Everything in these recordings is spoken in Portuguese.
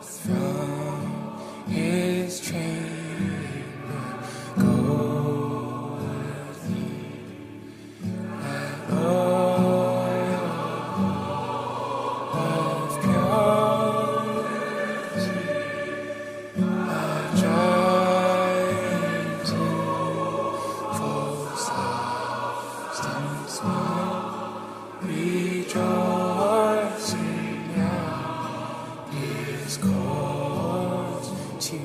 from his chamber goeth he, that oil of purity, that joy to full substance will rejoicing now his cause to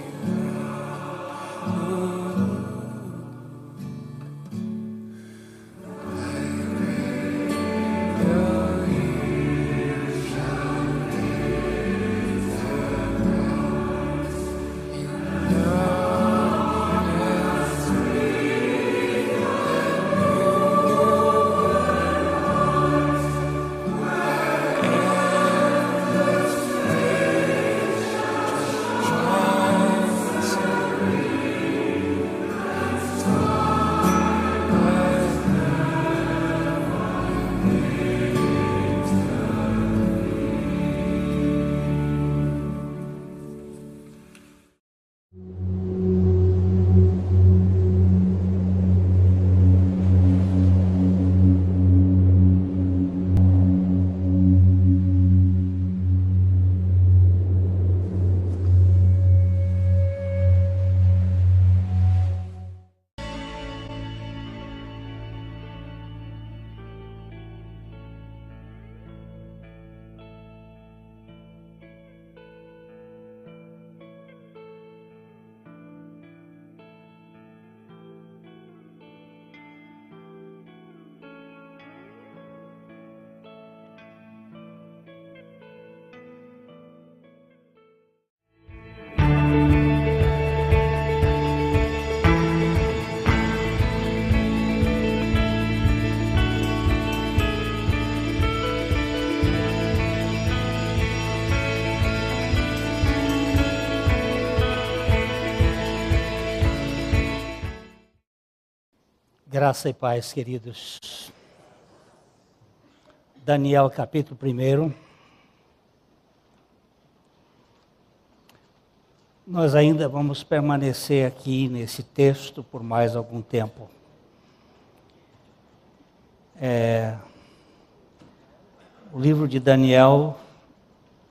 Graça e paz, queridos. Daniel, capítulo 1. Nós ainda vamos permanecer aqui nesse texto por mais algum tempo. O livro de Daniel,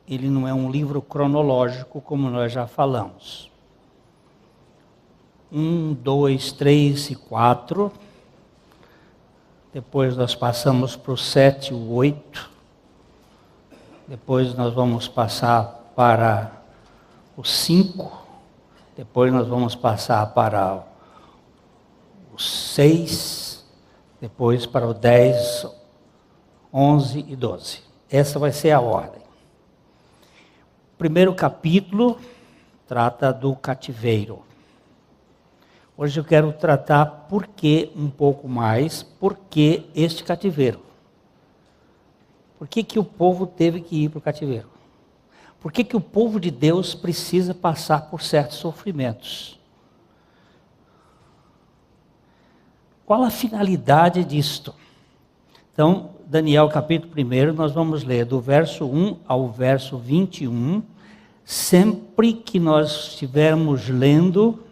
ele não é um livro cronológico, como nós já falamos. 1, 2, 3 e 4. Depois nós passamos para o 7 e o 8. Depois nós vamos passar para o 5. Depois nós vamos passar para o 6. Depois para o 10, 11 e 12. Essa vai ser a ordem. O primeiro capítulo trata do cativeiro. Hoje eu quero tratar um pouco mais, por que este cativeiro? Por que o povo teve que ir para o cativeiro? Por que o povo de Deus precisa passar por certos sofrimentos? Qual a finalidade disto? Então, Daniel capítulo 1, nós vamos ler do verso 1 ao verso 21. Sempre que nós estivermos lendo,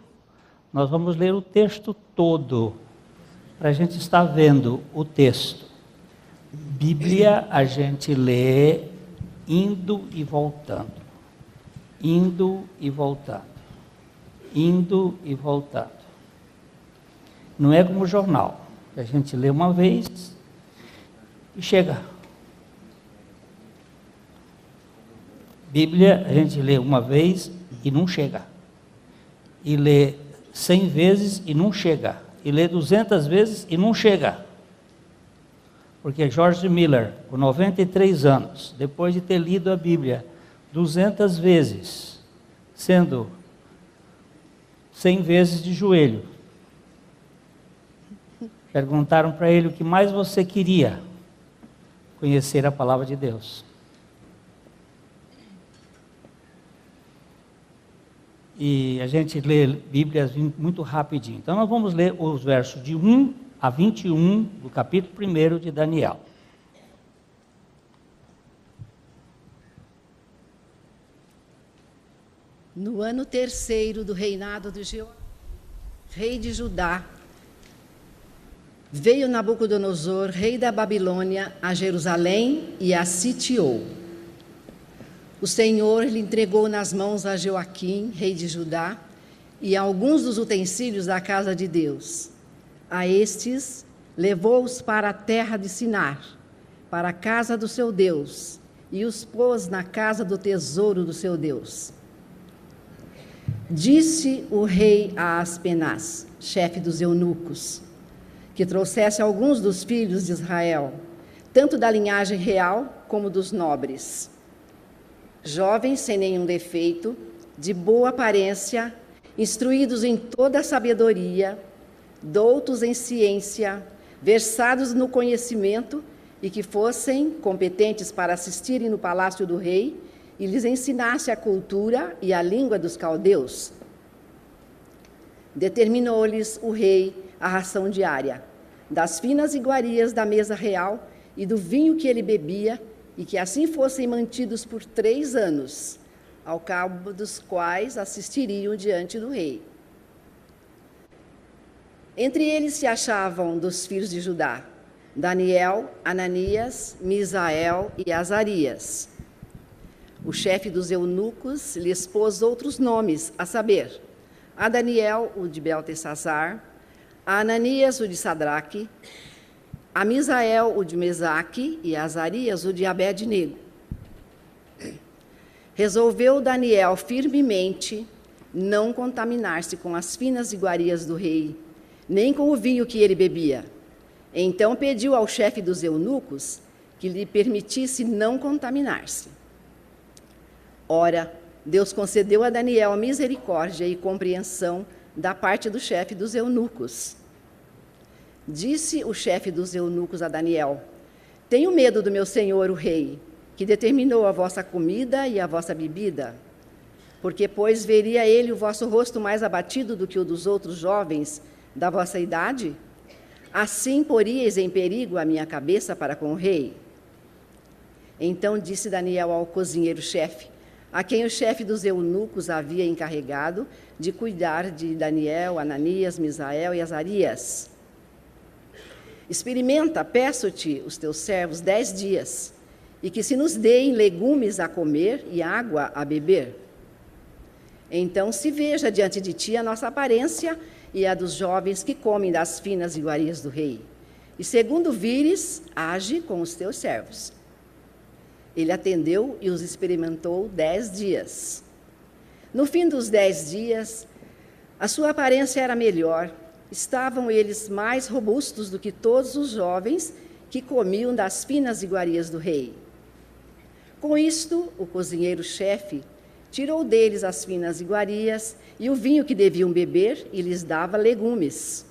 nós vamos ler o texto todo, para a gente estar vendo o texto. Bíblia a gente lê indo e voltando. Indo e voltando. Indo e voltando. Não é como jornal, que a gente lê uma vez e chega. Bíblia a gente lê uma vez e não chega. E lê 100 vezes e não chega. E lê 200 vezes e não chega. Porque George Miller, com 93 anos, depois de ter lido a Bíblia 200 vezes, sendo 100 vezes de joelho, perguntaram para ele o que mais você queria: conhecer a palavra de Deus. E a gente lê Bíblias muito rapidinho. Então nós vamos ler os versos de 1 a 21 do capítulo 1 de Daniel. No ano terceiro do reinado de Jeoaquim, rei de Judá, veio Nabucodonosor, rei da Babilônia, a Jerusalém e a sitiou. O Senhor lhe entregou nas mãos a Joaquim, rei de Judá, e alguns dos utensílios da casa de Deus. A estes levou-os para a terra de Sinar, para a casa do seu Deus, e os pôs na casa do tesouro do seu Deus. Disse o rei a Aspenaz, chefe dos eunucos, que trouxesse alguns dos filhos de Israel, tanto da linhagem real como dos nobres, jovens sem nenhum defeito, de boa aparência, instruídos em toda a sabedoria, doutos em ciência, versados no conhecimento e que fossem competentes para assistirem no palácio do rei e lhes ensinasse a cultura e a língua dos caldeus. Determinou-lhes o rei a ração diária, das finas iguarias da mesa real e do vinho que ele bebia, e que assim fossem mantidos por 3 anos, ao cabo dos quais assistiriam diante do rei. Entre eles se achavam dos filhos de Judá, Daniel, Ananias, Misael e Azarias. O chefe dos eunucos lhes pôs outros nomes, a saber, a Daniel, o de Beltesazar, a Ananias, o de Sadraque, a Misael, o de Mesaque, e a Azarias, o de Abed-nego. Resolveu Daniel firmemente não contaminar-se com as finas iguarias do rei, nem com o vinho que ele bebia. Então pediu ao chefe dos eunucos que lhe permitisse não contaminar-se. Ora, Deus concedeu a Daniel misericórdia e compreensão da parte do chefe dos eunucos. Disse o chefe dos eunucos a Daniel: tenho medo do meu senhor, o rei, que determinou a vossa comida e a vossa bebida, porque, pois, veria ele o vosso rosto mais abatido do que o dos outros jovens da vossa idade? Assim poríeis em perigo a minha cabeça para com o rei. Então disse Daniel ao cozinheiro-chefe, a quem o chefe dos eunucos havia encarregado de cuidar de Daniel, Ananias, Misael e Azarias: experimenta, peço-te, os teus servos 10 dias, e que se nos deem legumes a comer e água a beber. Então se veja diante de ti a nossa aparência e a dos jovens que comem das finas iguarias do rei. E segundo vires, age com os teus servos. Ele atendeu e os experimentou 10 dias. No fim dos 10 dias, a sua aparência era melhor. Estavam eles mais robustos do que todos os jovens que comiam das finas iguarias do rei. Com isto, o cozinheiro-chefe tirou deles as finas iguarias e o vinho que deviam beber e lhes dava legumes.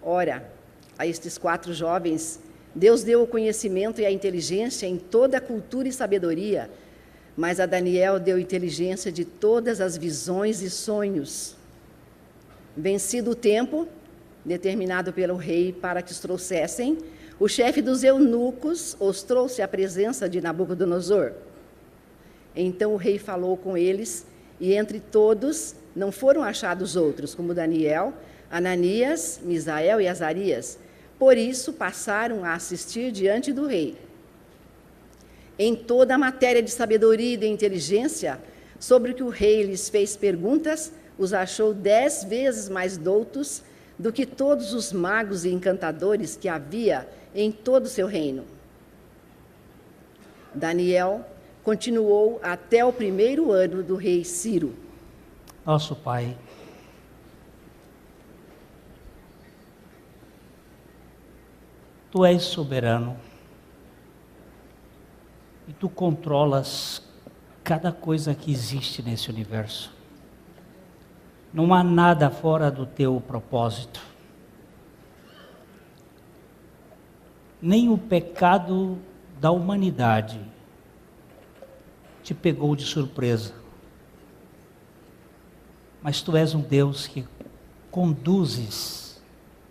Ora, a estes 4 jovens, Deus deu o conhecimento e a inteligência em toda a cultura e sabedoria, mas a Daniel deu inteligência de todas as visões e sonhos. Vencido o tempo, determinado pelo rei para que os trouxessem, o chefe dos eunucos os trouxe à presença de Nabucodonosor. Então o rei falou com eles, e entre todos não foram achados outros, como Daniel, Ananias, Misael e Azarias. Por isso passaram a assistir diante do rei. Em toda a matéria de sabedoria e de inteligência, sobre o que o rei lhes fez perguntas, os achou 10 vezes mais doutos do que todos os magos e encantadores que havia em todo o seu reino. Daniel continuou até o 1º ano do rei Ciro. Nosso Pai, Tu és soberano e Tu controlas cada coisa que existe nesse universo. Não há nada fora do Teu propósito. Nem o pecado da humanidade te pegou de surpresa. Mas Tu és um Deus que conduzes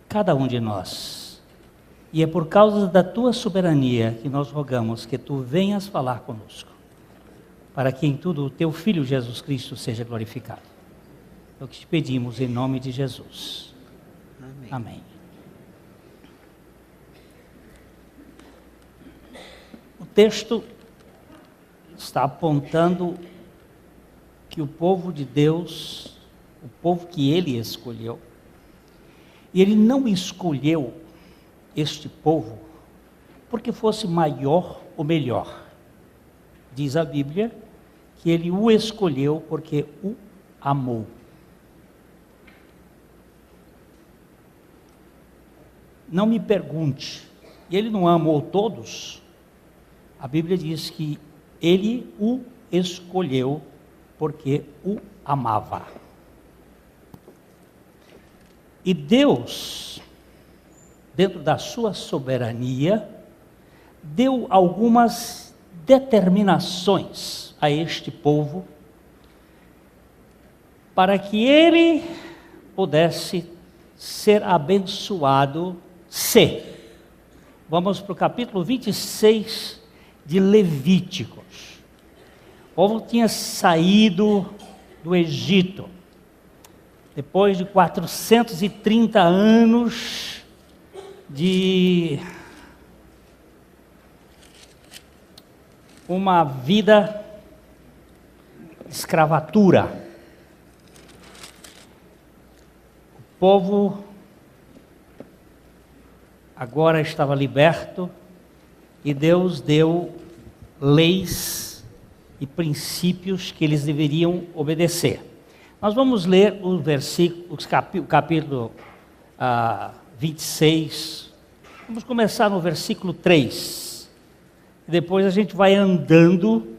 cada um de nós. E é por causa da Tua soberania que nós rogamos que Tu venhas falar conosco. para que em tudo o teu Filho Jesus Cristo seja glorificado. É o que te pedimos em nome de Jesus. Amém. Amém. O texto está apontando que o povo de Deus, o povo que ele escolheu, e ele não escolheu este povo porque fosse maior ou melhor. Diz a Bíblia que ele o escolheu porque o amou. Não me pergunte, ele não amou todos? A Bíblia diz que ele o escolheu porque o amava. E Deus, dentro da sua soberania, deu algumas determinações a este povo para que ele pudesse ser abençoado. Vamos para o capítulo 26 de Levíticos. O povo tinha saído do Egito, depois de 430 anos de uma vida de escravatura. O povo agora estava liberto e Deus deu leis e princípios que eles deveriam obedecer. Nós vamos ler o capítulo 26. Vamos começar no versículo 3. Depois a gente vai andando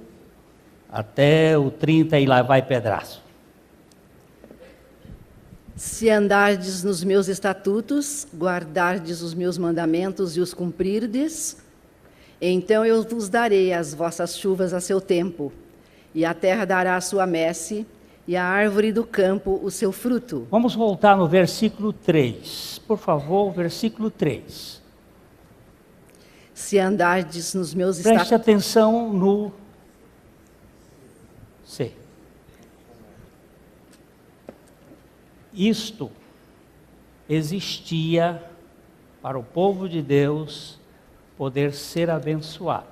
até o 30 e lá vai pedaço. Se andardes nos meus estatutos, guardardes os meus mandamentos e os cumprirdes, então eu vos darei as vossas chuvas a seu tempo, e a terra dará a sua messe, e a árvore do campo o seu fruto. Vamos voltar no versículo 3. Por favor, versículo 3. Se andardes nos meus Preste estatutos... atenção no C. Isto existia para o povo de Deus poder ser abençoado.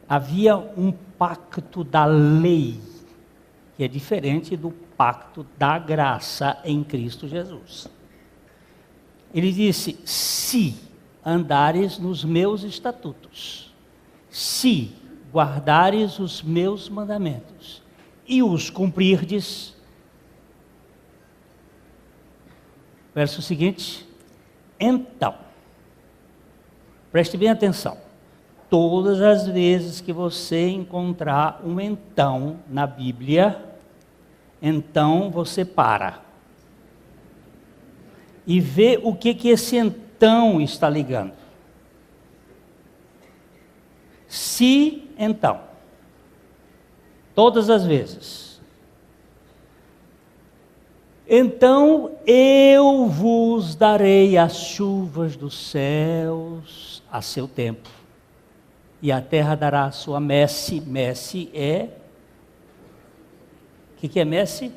Havia um pacto da lei, que é diferente do pacto da graça em Cristo Jesus. Ele disse: se andares nos meus estatutos, se guardares os meus mandamentos e os cumprirdes. Verso seguinte, então, preste bem atenção, todas as vezes que você encontrar um então na Bíblia, então você para e vê o que esse então está ligando. Se então, todas as vezes. Então eu vos darei as chuvas dos céus a seu tempo, e a terra dará a sua messe. Messe é... O que é messe?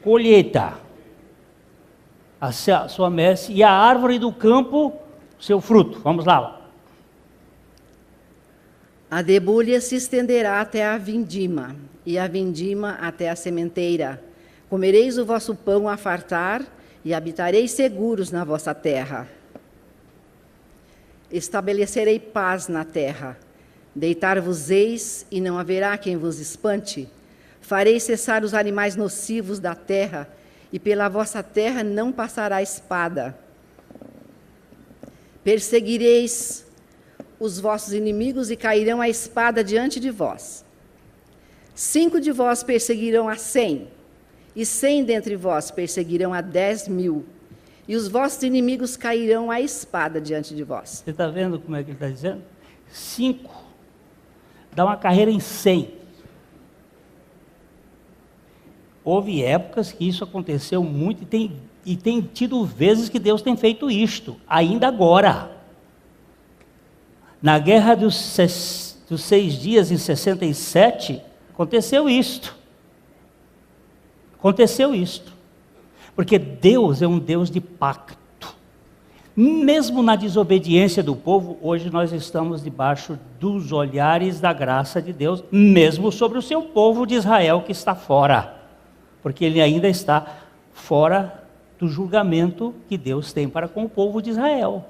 Colheita. A sua messe, e a árvore do campo, seu fruto. Vamos lá. A debulha se estenderá até a vindima, e a vindima até a sementeira. Comereis o vosso pão a fartar, e habitareis seguros na vossa terra. Estabelecerei paz na terra. Deitar-vos-eis, e não haverá quem vos espante. Farei cessar os animais nocivos da terra, e pela vossa terra não passará espada. Perseguireis os vossos inimigos, e cairão a espada diante de vós. 5 de vós perseguirão a 100, e 100 dentre vós perseguirão a 10.000, e os vossos inimigos cairão à espada diante de vós. Você está vendo como é que ele está dizendo? 5 dá uma carreira em 100. Houve épocas que isso aconteceu muito e tem tido vezes que Deus tem feito isto, ainda agora. Na guerra dos dos 6 dias em 67, aconteceu isto. Aconteceu isto. Porque Deus é um Deus de pacto. Mesmo na desobediência do povo, hoje nós estamos debaixo dos olhares da graça de Deus, mesmo sobre o seu povo de Israel que está fora. Porque ele ainda está fora do julgamento que Deus tem para com o povo de Israel.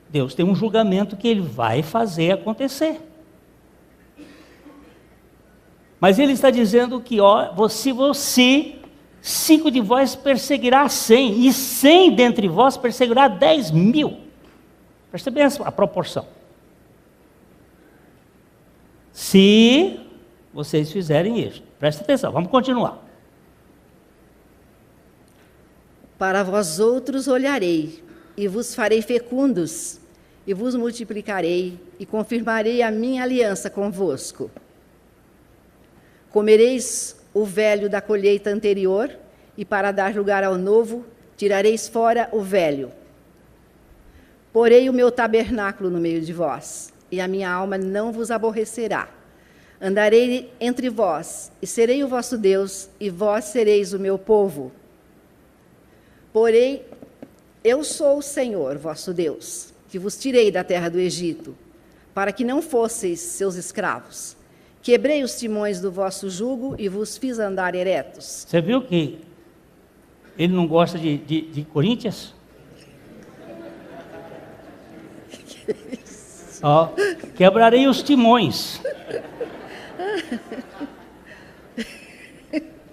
Deus tem um julgamento que ele vai fazer acontecer. Mas ele está dizendo que, se você, 5 de vós perseguirá 100, e 100 dentre vós perseguirá 10.000. Presta bem a proporção. Se vocês fizerem isso. Presta atenção, vamos continuar. Para vós outros olharei, e vos farei fecundos, e vos multiplicarei, e confirmarei a minha aliança convosco. Comereis o velho da colheita anterior, e para dar lugar ao novo, tirareis fora o velho. Porei o meu tabernáculo no meio de vós, e a minha alma não vos aborrecerá. Andarei entre vós, e serei o vosso Deus, e vós sereis o meu povo. Porém, eu sou o Senhor, vosso Deus, que vos tirei da terra do Egito, para que não fosseis seus escravos. Quebrei os timões do vosso jugo e vos fiz andar eretos. Você viu que ele não gosta de Coríntios? Ó, quebrarei os timões.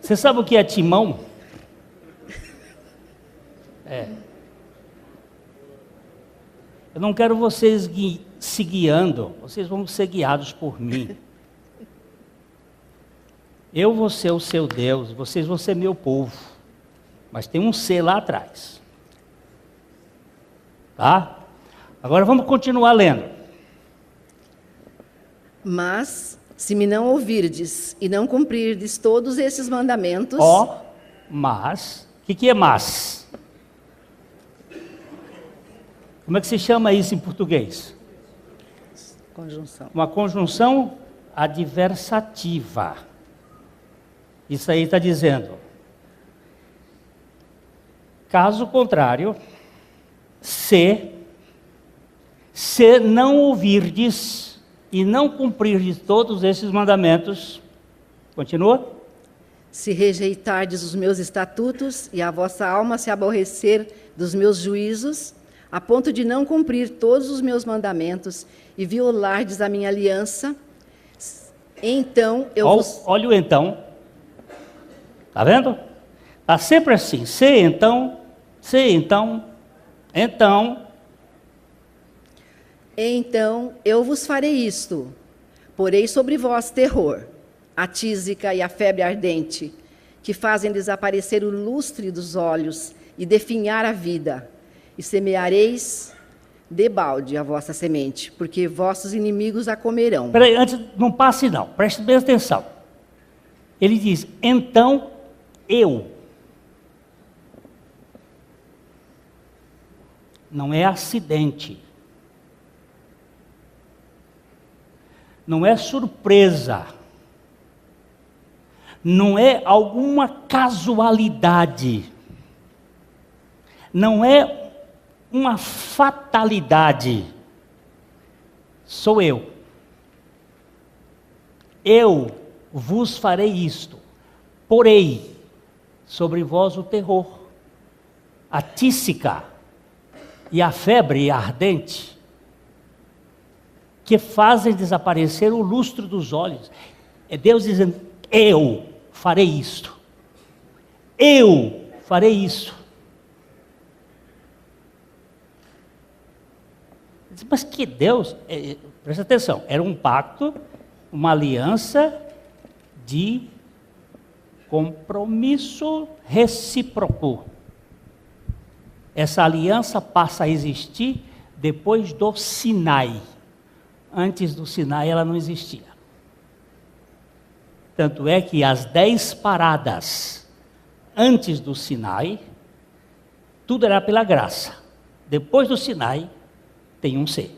Você sabe o que é timão? Eu não quero vocês se guiando, vocês vão ser guiados por mim. Eu vou ser o seu Deus, vocês vão ser meu povo. Mas tem um C lá atrás. Tá? Agora vamos continuar lendo. Mas, se me não ouvirdes e não cumprirdes todos esses mandamentos... Mas... O que é mas? Como é que se chama isso em português? Conjunção. Uma conjunção adversativa. Isso aí está dizendo, caso contrário, se não ouvirdes e não cumprirdes todos esses mandamentos, continua? Se rejeitardes os meus estatutos e a vossa alma se aborrecer dos meus juízos, a ponto de não cumprir todos os meus mandamentos e violardes a minha aliança, então eu vos... Olha o então. Está vendo? Está sempre assim, então. Então eu vos farei isto, porei sobre vós terror, a tísica e a febre ardente, que fazem desaparecer o lustre dos olhos e definhar a vida, e semeareis debalde a vossa semente, porque vossos inimigos a comerão. Espera aí, antes, não passe não, preste bem atenção. Ele diz, então eu. Não é acidente. Não é surpresa. Não é alguma casualidade. Não é uma fatalidade. Sou eu. Eu vos farei isto. Porei sobre vós o terror, a tísica e a febre ardente, que fazem desaparecer o lustro dos olhos. É Deus dizendo, eu farei isto. Eu farei isso. Mas que Deus, presta atenção, era um pacto, uma aliança de compromisso recíproco. Essa aliança passa a existir depois do Sinai. Antes do Sinai ela não existia. Tanto é que as 10 paradas antes do Sinai, tudo era pela graça. Depois do Sinai, tem um C.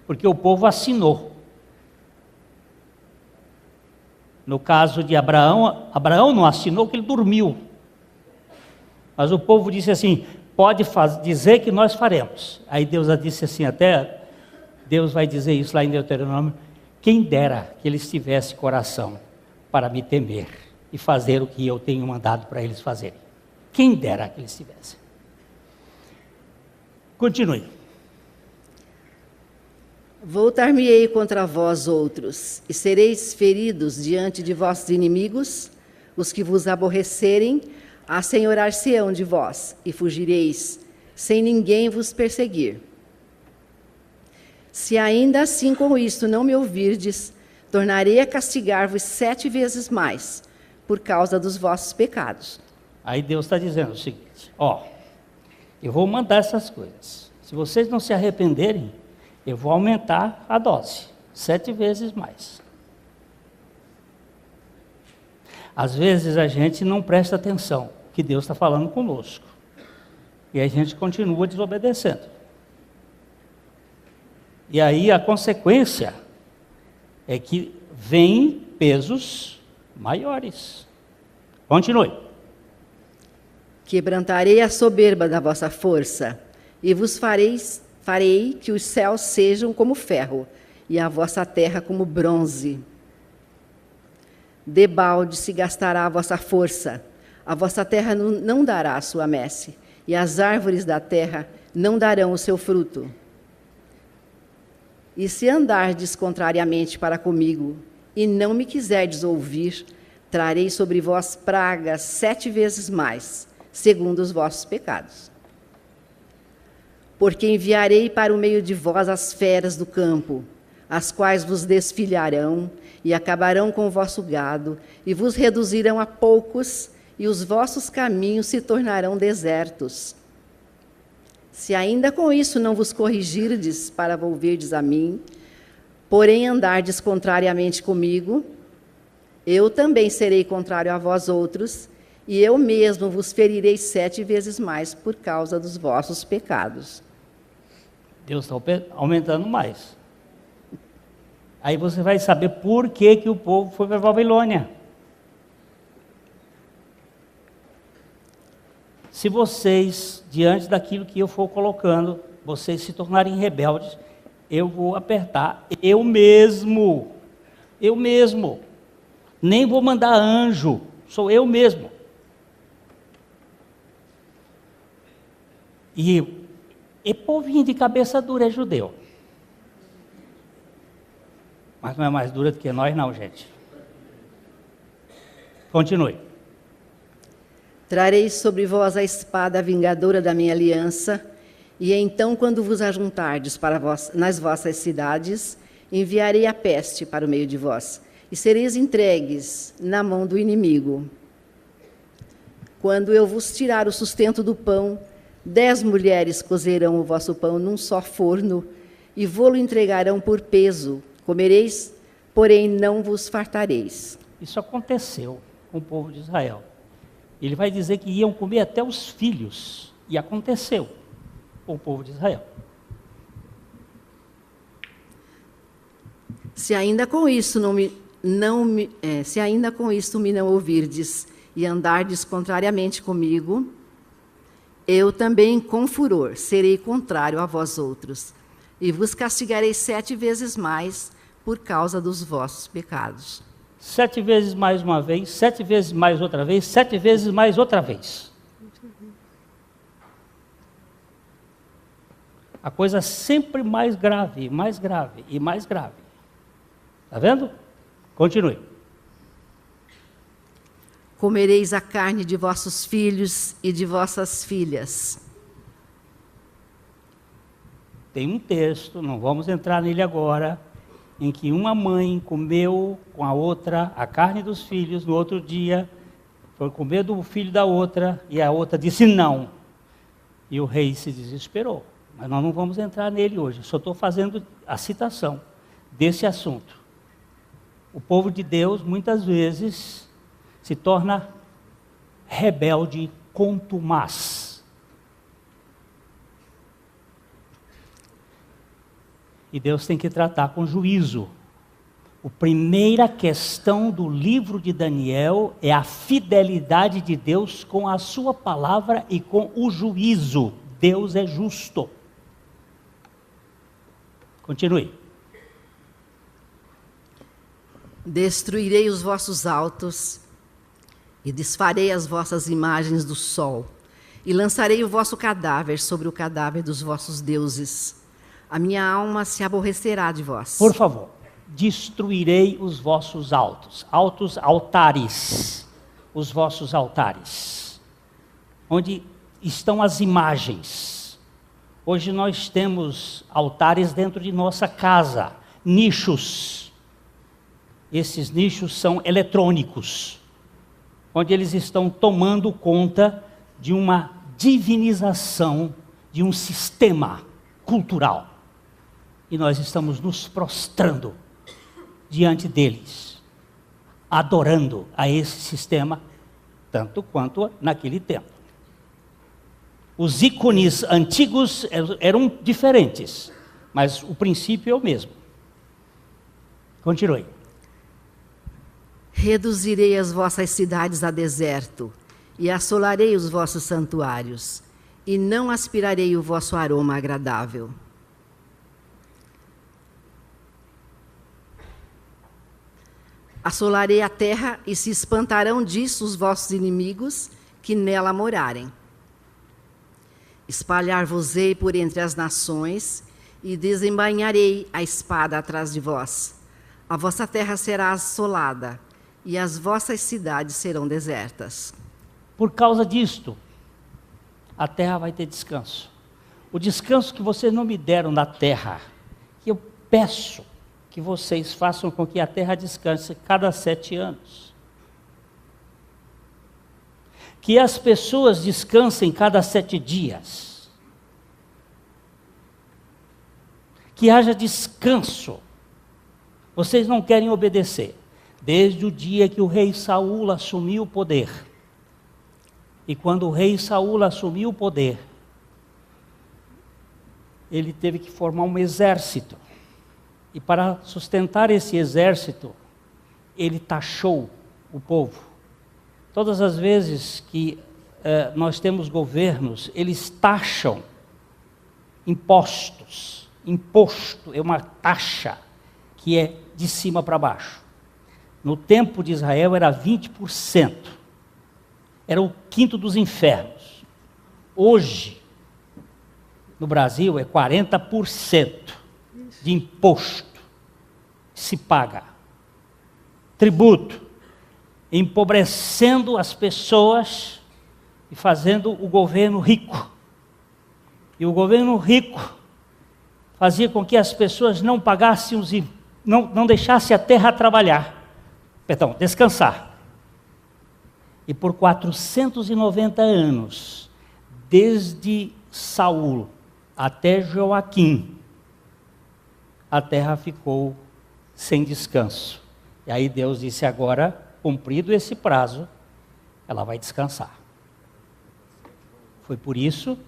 porque o povo assinou. No caso de Abraão, Abraão não assinou porque ele dormiu. Mas o povo disse assim, pode dizer que nós faremos. Aí Deus disse assim, até Deus vai dizer isso lá em Deuteronômio, quem dera que eles tivessem coração para me temer e fazer o que eu tenho mandado para eles fazerem. Quem dera que eles tivessem. Continue. Voltar-me-ei contra vós outros, e sereis feridos diante de vossos inimigos, os que vos aborrecerem, assenhorar-se-ão de vós, e fugireis, sem ninguém vos perseguir. Se ainda assim com isto não me ouvirdes, tornarei a castigar-vos 7 vezes mais, por causa dos vossos pecados. Aí Deus está dizendo o seguinte, eu vou mandar essas coisas. Se vocês não se arrependerem, eu vou aumentar a dose, 7 vezes mais. Às vezes a gente não presta atenção que Deus está falando conosco. E a gente continua desobedecendo. E aí a consequência é que vem pesos maiores. Continue. Quebrantarei a soberba da vossa força, e vos farei que os céus sejam como ferro, e a vossa terra como bronze. Debalde se gastará a vossa força, a vossa terra não dará a sua messe, e as árvores da terra não darão o seu fruto. E se andardes contrariamente para comigo, e não me quiserdes ouvir, trarei sobre vós pragas 7 vezes mais, segundo os vossos pecados. Porque enviarei para o meio de vós as feras do campo, as quais vos desfilharão, e acabarão com o vosso gado, e vos reduzirão a poucos, e os vossos caminhos se tornarão desertos. Se ainda com isso não vos corrigirdes para volverdes a mim, porém andardes contrariamente comigo, eu também serei contrário a vós outros, e eu mesmo vos ferirei 7 vezes mais por causa dos vossos pecados. Deus está aumentando mais. Aí você vai saber por que o povo foi para a Babilônia. Se vocês, diante daquilo que eu for colocando, vocês se tornarem rebeldes, eu vou apertar eu mesmo. Nem vou mandar anjo, sou eu mesmo. E povinho de cabeça dura é judeu. Mas não é mais dura do que nós não, gente. Continue. Trarei sobre vós a espada vingadora da minha aliança, e então, quando vos ajuntardes nas vossas cidades, enviarei a peste para o meio de vós, e sereis entregues na mão do inimigo. Quando eu vos tirar o sustento do pão, 10 mulheres cozerão o vosso pão num só forno, e vô-lo entregarão por peso. Comereis, porém não vos fartareis. Isso aconteceu com o povo de Israel. Ele vai dizer que iam comer até os filhos. E aconteceu com o povo de Israel. Se ainda com isso me não ouvirdes e andardes contrariamente comigo, eu também com furor serei contrário a vós outros, e vos castigarei 7 vezes mais por causa dos vossos pecados. 7 vezes mais uma vez, 7 vezes mais outra vez, 7 vezes mais outra vez. A coisa sempre mais grave, mais grave e mais grave. Está vendo? Continue. Comereis a carne de vossos filhos e de vossas filhas. Tem um texto, não vamos entrar nele agora, em que uma mãe comeu com a outra a carne dos filhos, no outro dia foi comer do filho da outra, e a outra disse não. E o rei se desesperou. Mas nós não vamos entrar nele hoje, só estou fazendo a citação desse assunto. O povo de Deus, muitas vezes, se torna rebelde, contumaz. E Deus tem que tratar com juízo. A primeira questão do livro de Daniel é a fidelidade de Deus com a sua palavra e com o juízo. Deus é justo. Continue. Destruirei os vossos altos e desfarei as vossas imagens do sol, e lançarei o vosso cadáver sobre o cadáver dos vossos deuses. A minha alma se aborrecerá de vós. Por favor, destruirei os vossos altos, altares, os vossos altares, onde estão as imagens. Hoje nós temos altares dentro de nossa casa, nichos. Esses nichos são eletrônicos, onde eles estão tomando conta de uma divinização de um sistema cultural. E nós estamos nos prostrando diante deles, adorando a esse sistema, tanto quanto naquele tempo. Os ícones antigos eram diferentes, mas o princípio é o mesmo. Continue. Reduzirei as vossas cidades a deserto, e assolarei os vossos santuários, e não aspirarei o vosso aroma agradável. Assolarei a terra, e se espantarão disso os vossos inimigos, que nela morarem. Espalhar-vos-ei por entre as nações, e desembainharei a espada atrás de vós. A vossa terra será assolada, e as vossas cidades serão desertas. Por causa disto, a terra vai ter descanso. O descanso que vocês não me deram na terra, que eu peço que vocês façam com que a terra descanse cada 7 anos. Que as pessoas descansem cada 7 dias. Que haja descanso. Vocês não querem obedecer. Desde o dia que o rei Saul assumiu o poder. E quando o rei Saul assumiu o poder, ele teve que formar um exército. E para sustentar esse exército, ele taxou o povo. Todas as vezes que nós temos governos, eles taxam impostos. Imposto é uma taxa que é de cima para baixo. No tempo de Israel era 20%. Era o quinto dos infernos. Hoje, no Brasil, é 40% de imposto que se paga. Tributo. Empobrecendo as pessoas e fazendo o governo rico. E o governo rico fazia com que as pessoas não pagassem não deixassem a terra descansar. E por 490 anos, desde Saul até Joaquim, a terra ficou sem descanso. E aí Deus disse: agora, cumprido esse prazo, ela vai descansar. Foi por isso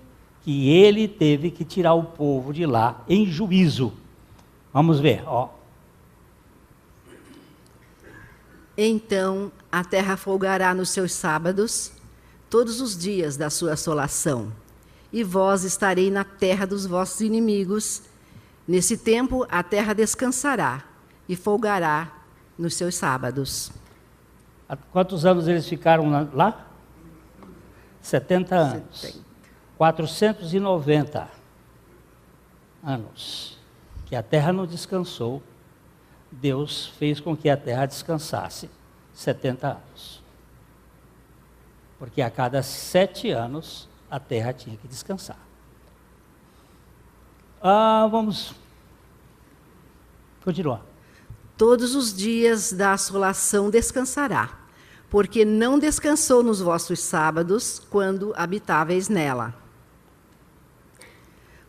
que ele teve que tirar o povo de lá em juízo. Vamos ver, Então a terra folgará nos seus sábados, todos os dias da sua assolação, e vós estarei na terra dos vossos inimigos. Nesse tempo a terra descansará e folgará nos seus sábados. Há quantos anos eles ficaram lá? 70 anos. 490 anos. Que a terra não descansou. Deus fez com que a terra descansasse 70 anos. Porque a cada 7 anos a terra tinha que descansar. Vamos continuar. Todos os dias da assolação descansará, porque não descansou nos vossos sábados, quando habitáveis nela.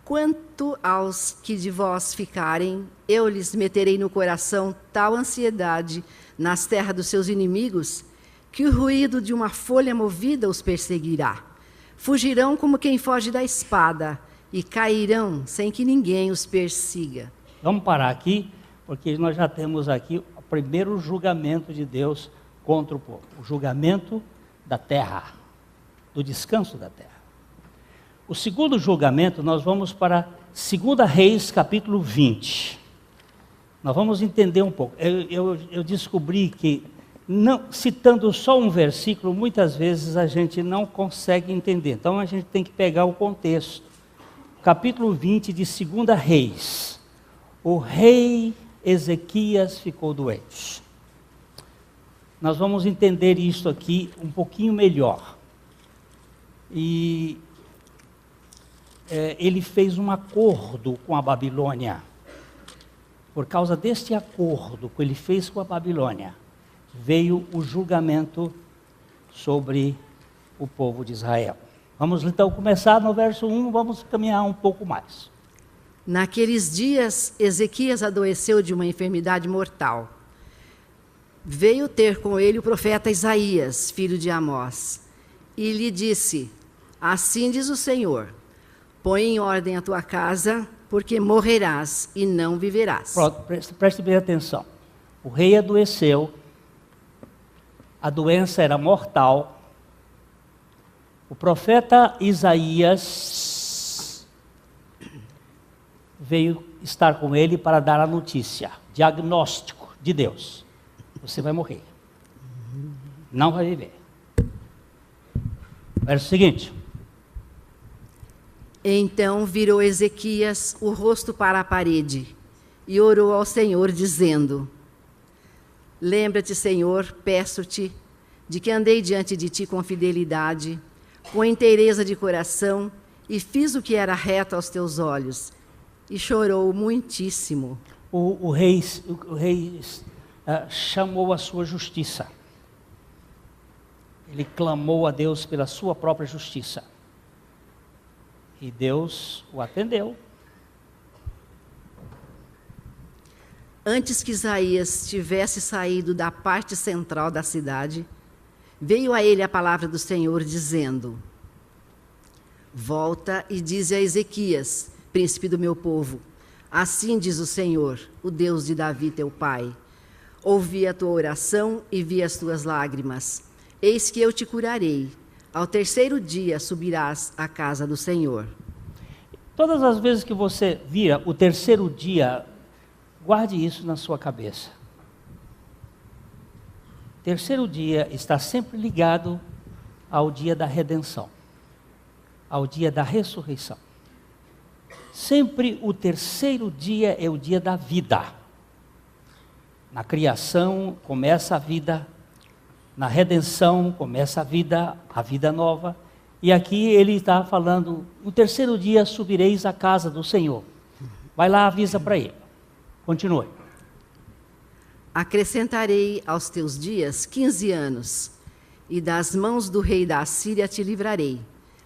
Quanto aos que de vós ficarem, eu lhes meterei no coração tal ansiedade nas terras dos seus inimigos, que o ruído de uma folha movida os perseguirá. Fugirão como quem foge da espada, e cairão sem que ninguém os persiga. Vamos parar aqui, porque nós já temos aqui o primeiro julgamento de Deus contra o povo. O julgamento da terra, do descanso da terra. O segundo julgamento, nós vamos para 2 Reis, capítulo 20. Nós vamos entender um pouco. Eu descobri que, não, citando só um versículo, muitas vezes a gente não consegue entender. Então a gente tem que pegar o contexto. Capítulo 20 de 2 Reis. O rei Ezequias ficou doente. Nós vamos entender isso aqui um pouquinho melhor. E ele fez um acordo com a Babilônia. Por causa deste acordo que ele fez com a Babilônia, veio o julgamento sobre o povo de Israel. Vamos então começar no verso 1, vamos caminhar um pouco mais. Naqueles dias, Ezequias adoeceu de uma enfermidade mortal. Veio ter com ele o profeta Isaías, filho de Amós, e lhe disse: assim diz o Senhor, põe em ordem a tua casa, porque morrerás e não viverás. Pronto, preste bem atenção. O rei adoeceu, a doença era mortal. O profeta Isaías veio estar com ele para dar a notícia, diagnóstico de Deus. Você vai morrer. Não vai viver. Verso seguinte. Então virou Ezequias o rosto para a parede e orou ao Senhor, dizendo: lembra-te, Senhor, peço-te, de que andei diante de ti com fidelidade, com inteireza de coração, e fiz o que era reto aos teus olhos. E chorou muitíssimo. O rei chamou a sua justiça. Ele clamou a Deus pela sua própria justiça. E Deus o atendeu. Antes que Isaías tivesse saído da parte central da cidade, veio a ele a palavra do Senhor, dizendo: volta e dize a Ezequias, príncipe do meu povo, assim diz o Senhor, o Deus de Davi teu pai: ouvi a tua oração e vi as tuas lágrimas. Eis que eu te curarei. Ao terceiro dia subirás à casa do Senhor. Todas as vezes que você vira o terceiro dia, guarde isso na sua cabeça. Terceiro dia está sempre ligado ao dia da redenção, ao dia da ressurreição. Sempre o terceiro dia é o dia da vida. Na criação começa a vida, na redenção começa a vida nova. E aqui ele está falando: no terceiro dia subireis à casa do Senhor. Vai lá, avisa para ele. Continue. Acrescentarei aos teus dias 15 anos, e das mãos do rei da Assíria te livrarei,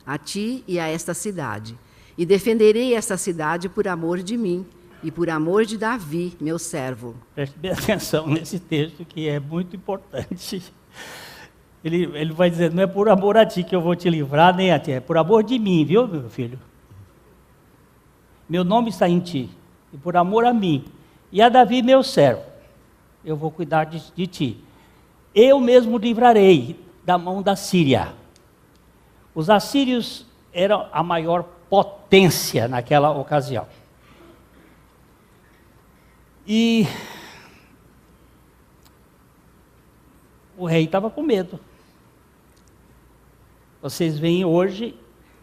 a ti e a esta cidade. E defenderei esta cidade por amor de mim e por amor de Davi, meu servo. Preste bem atenção nesse texto, que é muito importante. Ele vai dizer: não é por amor a ti que eu vou te livrar, nem a ti, é por amor de mim, viu, meu filho? Meu nome está em ti, e por amor a mim, e a Davi, meu servo, eu vou cuidar de ti. Eu mesmo livrarei da mão da Síria. Os assírios eram a maior potência naquela ocasião. E o rei estava com medo. Vocês veem hoje,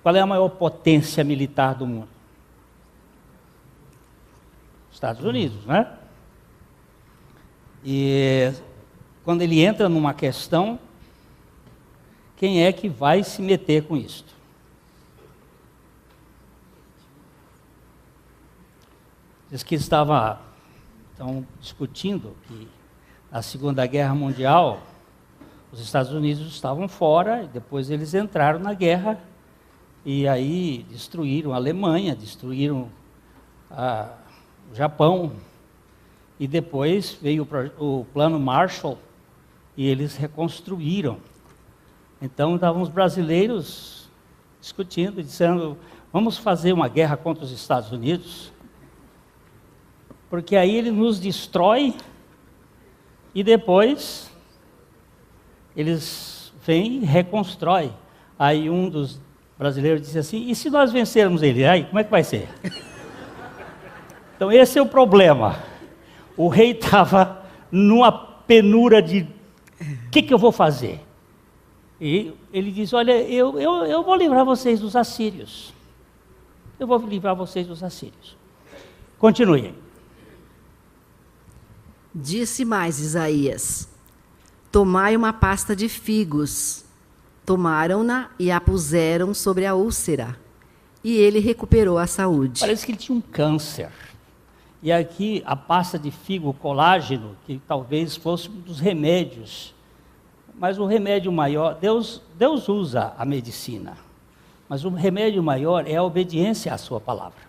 qual é a maior potência militar do mundo? Estados Unidos, né? E quando ele entra numa questão, quem é que vai se meter com isso? Diz que estão discutindo que na Segunda Guerra Mundial os Estados Unidos estavam fora, e depois eles entraram na guerra, e aí destruíram a Alemanha, destruíram o Japão, e depois veio o plano Marshall, e eles reconstruíram. Então estavam os brasileiros discutindo, dizendo: vamos fazer uma guerra contra os Estados Unidos? Porque aí ele nos destrói e depois eles vêm e reconstroem. Aí um dos brasileiros disse assim, e se nós vencermos ele? Aí, como é que vai ser? Então esse é o problema. O rei estava numa penura de, o que eu vou fazer? E ele diz, olha, eu vou livrar vocês dos assírios. Eu vou livrar vocês dos assírios. Continue. Disse mais Isaías: tomai uma pasta de figos. Tomaram-na e a puseram sobre a úlcera. E ele recuperou a saúde. Parece que ele tinha um câncer. E aqui a pasta de figo, colágeno, que talvez fosse um dos remédios. Mas o remédio maior, Deus usa a medicina. Mas o remédio maior é a obediência à sua palavra.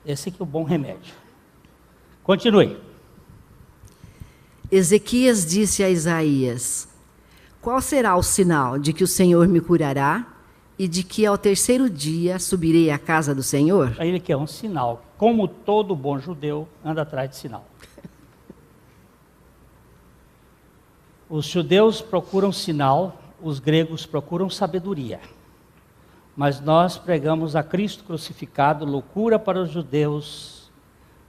Esse aqui é o bom remédio. Continue. Ezequias disse a Isaías: qual será o sinal de que o Senhor me curará e de que ao terceiro dia subirei à casa do Senhor? Aí ele quer um sinal. Como todo bom judeu anda atrás de sinal. Os judeus procuram sinal, os gregos procuram sabedoria. Mas nós pregamos a Cristo crucificado, loucura para os judeus,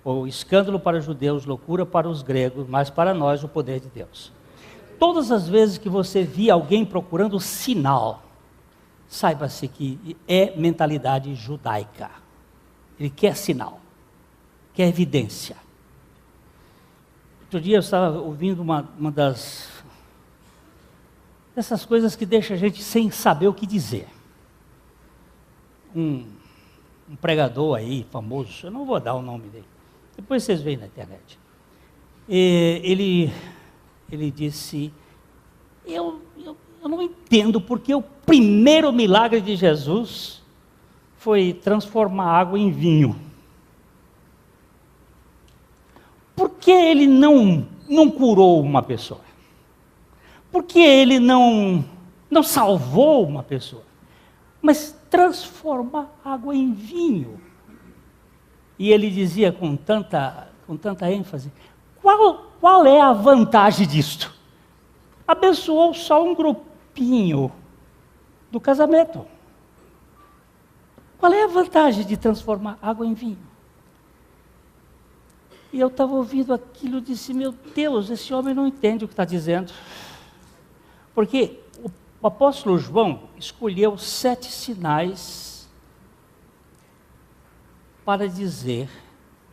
ou escândalo para os judeus, loucura para os gregos, mas para nós o poder de Deus. Todas as vezes que você vê alguém procurando sinal, saiba-se que é mentalidade judaica. Ele quer sinal, quer evidência. Outro dia eu estava ouvindo uma dessas coisas que deixa a gente sem saber o que dizer. Um pregador aí, famoso, eu não vou dar o nome dele, depois vocês veem na internet. Ele disse, eu não entendo porque o primeiro milagre de Jesus foi transformar água em vinho. Por que ele não curou uma pessoa? Por que ele não salvou uma pessoa? Mas transforma água em vinho. E ele dizia com tanta ênfase, qual é a vantagem disto? Abençoou só um grupinho do casamento. Qual é a vantagem de transformar água em vinho? E eu estava ouvindo aquilo e disse, meu Deus, esse homem não entende o que está dizendo. Porque o apóstolo João escolheu 7 sinais para dizer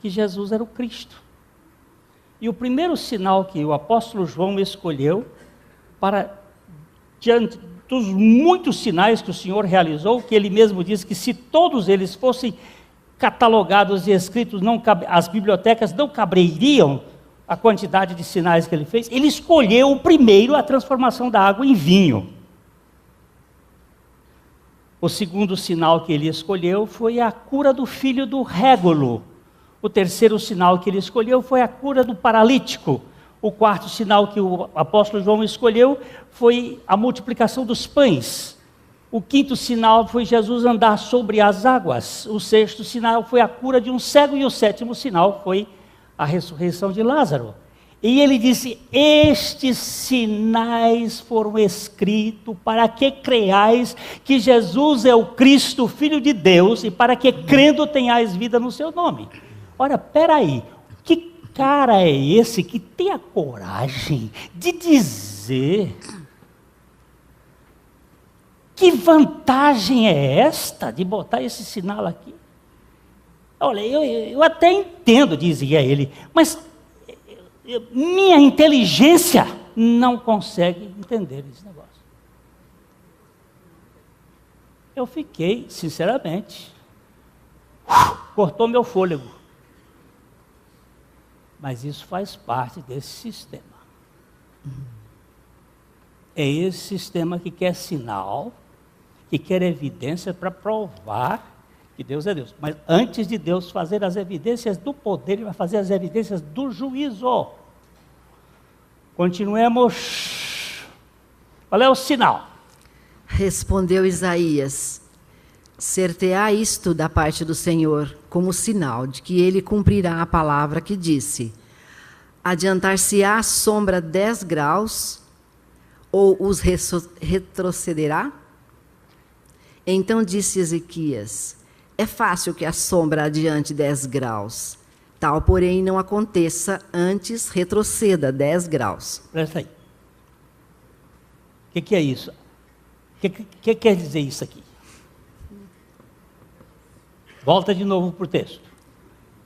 que Jesus era o Cristo. E o primeiro sinal que o apóstolo João escolheu, diante dos muitos sinais que o Senhor realizou, que ele mesmo disse que se todos eles fossem catalogados e escritos, as bibliotecas não caberiam a quantidade de sinais que ele fez, ele escolheu o primeiro, a transformação da água em vinho. O segundo sinal que ele escolheu foi a cura do filho do Régulo. O terceiro sinal que ele escolheu foi a cura do paralítico. O quarto sinal que o apóstolo João escolheu foi a multiplicação dos pães. O quinto sinal foi Jesus andar sobre as águas. O sexto sinal foi a cura de um cego e o sétimo sinal foi a ressurreição de Lázaro. E ele disse, estes sinais foram escritos para que creiais que Jesus é o Cristo, Filho de Deus, e para que crendo tenhais vida no seu nome. Ora, peraí, que cara é esse que tem a coragem de dizer, que vantagem é esta de botar esse sinal aqui? Olha, eu até entendo, dizia ele, mas minha inteligência não consegue entender esse negócio. Eu fiquei, sinceramente, cortou meu fôlego. Mas isso faz parte desse sistema. É esse sistema que quer sinal, que quer evidência para provar que Deus é Deus. Mas antes de Deus fazer as evidências do poder, Ele vai fazer as evidências do juízo. Continuemos. Qual é o sinal? Respondeu Isaías: Ser-te-á isto da parte do Senhor, como sinal de que ele cumprirá a palavra que disse. Adiantar-se-á a sombra 10 graus, ou os retrocederá? Então disse Ezequias, é fácil que a sombra adiante 10 graus. Tal, porém, não aconteça, antes retroceda 10 graus. Presta aí. O que é isso? O que quer dizer isso aqui? Volta de novo para o texto.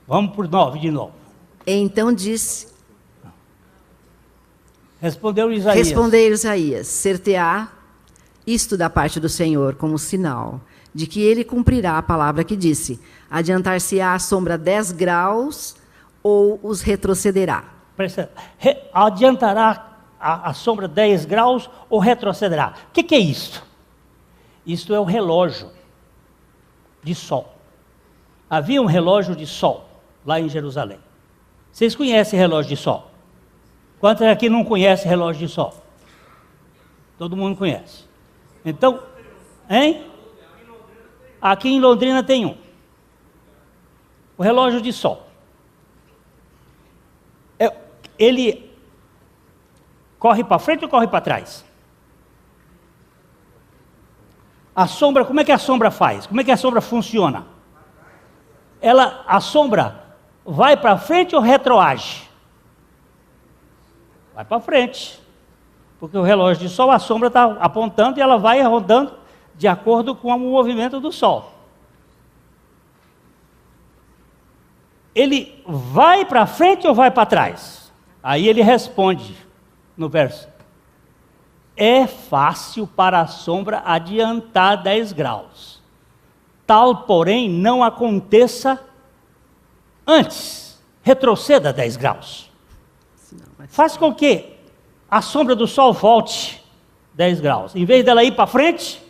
Vamos por 9 de novo. Então disse... Respondeu Isaías, ser-te-á isto da parte do Senhor, como sinal de que ele cumprirá a palavra que disse. Adiantar-se-á a sombra 10 graus, ou os retrocederá. Adiantará a sombra 10 graus ou retrocederá? O que é isto? Isto é o relógio de sol. Havia um relógio de sol lá em Jerusalém. Vocês conhecem relógio de sol? Quantos aqui não conhecem relógio de sol? Todo mundo conhece. Então, hein? Aqui em Londrina tem um. O relógio de sol. Ele corre para frente ou corre para trás? A sombra, como é que a sombra faz? Como é que a sombra funciona? A sombra vai para frente ou retroage? Vai para frente. Porque o relógio de sol, a sombra está apontando e ela vai rodando de acordo com o movimento do sol. Ele vai para frente ou vai para trás? Aí ele responde no verso. É fácil para a sombra adiantar 10 graus. Tal, porém, não aconteça antes. Retroceda 10 graus. Faz com que a sombra do sol volte 10 graus. Em vez dela ir para frente,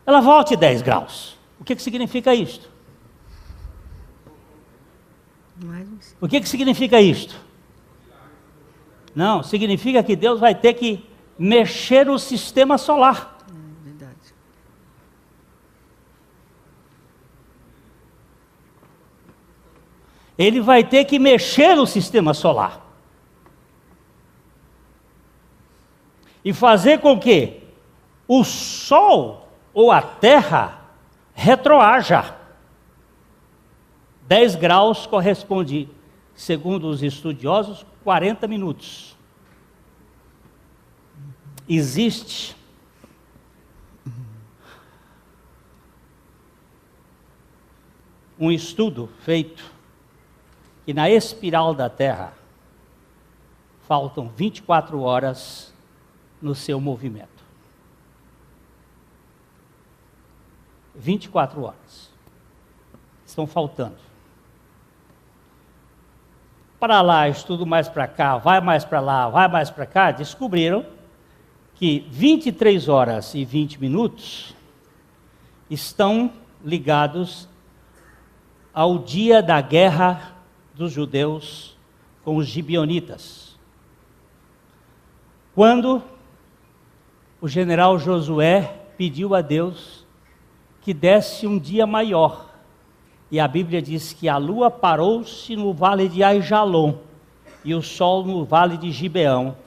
ela volte 10 graus. O que significa isto? O que significa isto? Não, significa que Deus vai ter que mexer no sistema solar. É verdade. Ele vai ter que mexer no sistema solar. E fazer com que o Sol ou a Terra retroaja. 10 graus corresponde, segundo os estudiosos, 40 minutos. Existe um estudo feito que na espiral da Terra faltam 24 horas no seu movimento. 24 horas. Estão faltando. Para lá, estudo mais para cá, vai mais para lá, vai mais para cá, descobriram que 23 horas e 20 minutos estão ligados ao dia da guerra dos judeus com os gibeonitas. Quando o general Josué pediu a Deus que desse um dia maior. E a Bíblia diz que a lua parou-se no vale de Aijalon e o sol no vale de Gibeão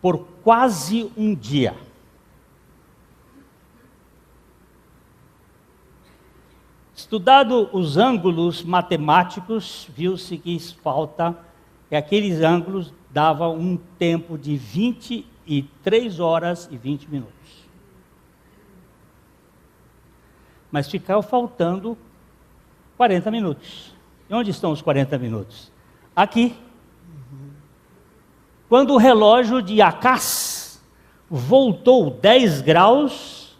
por quase um dia. Estudado os ângulos matemáticos, viu-se que aqueles ângulos davam um tempo de 23 horas e 20 minutos. Mas ficava faltando 40 minutos. E onde estão os 40 minutos? Aqui. Quando o relógio de Acás voltou 10 graus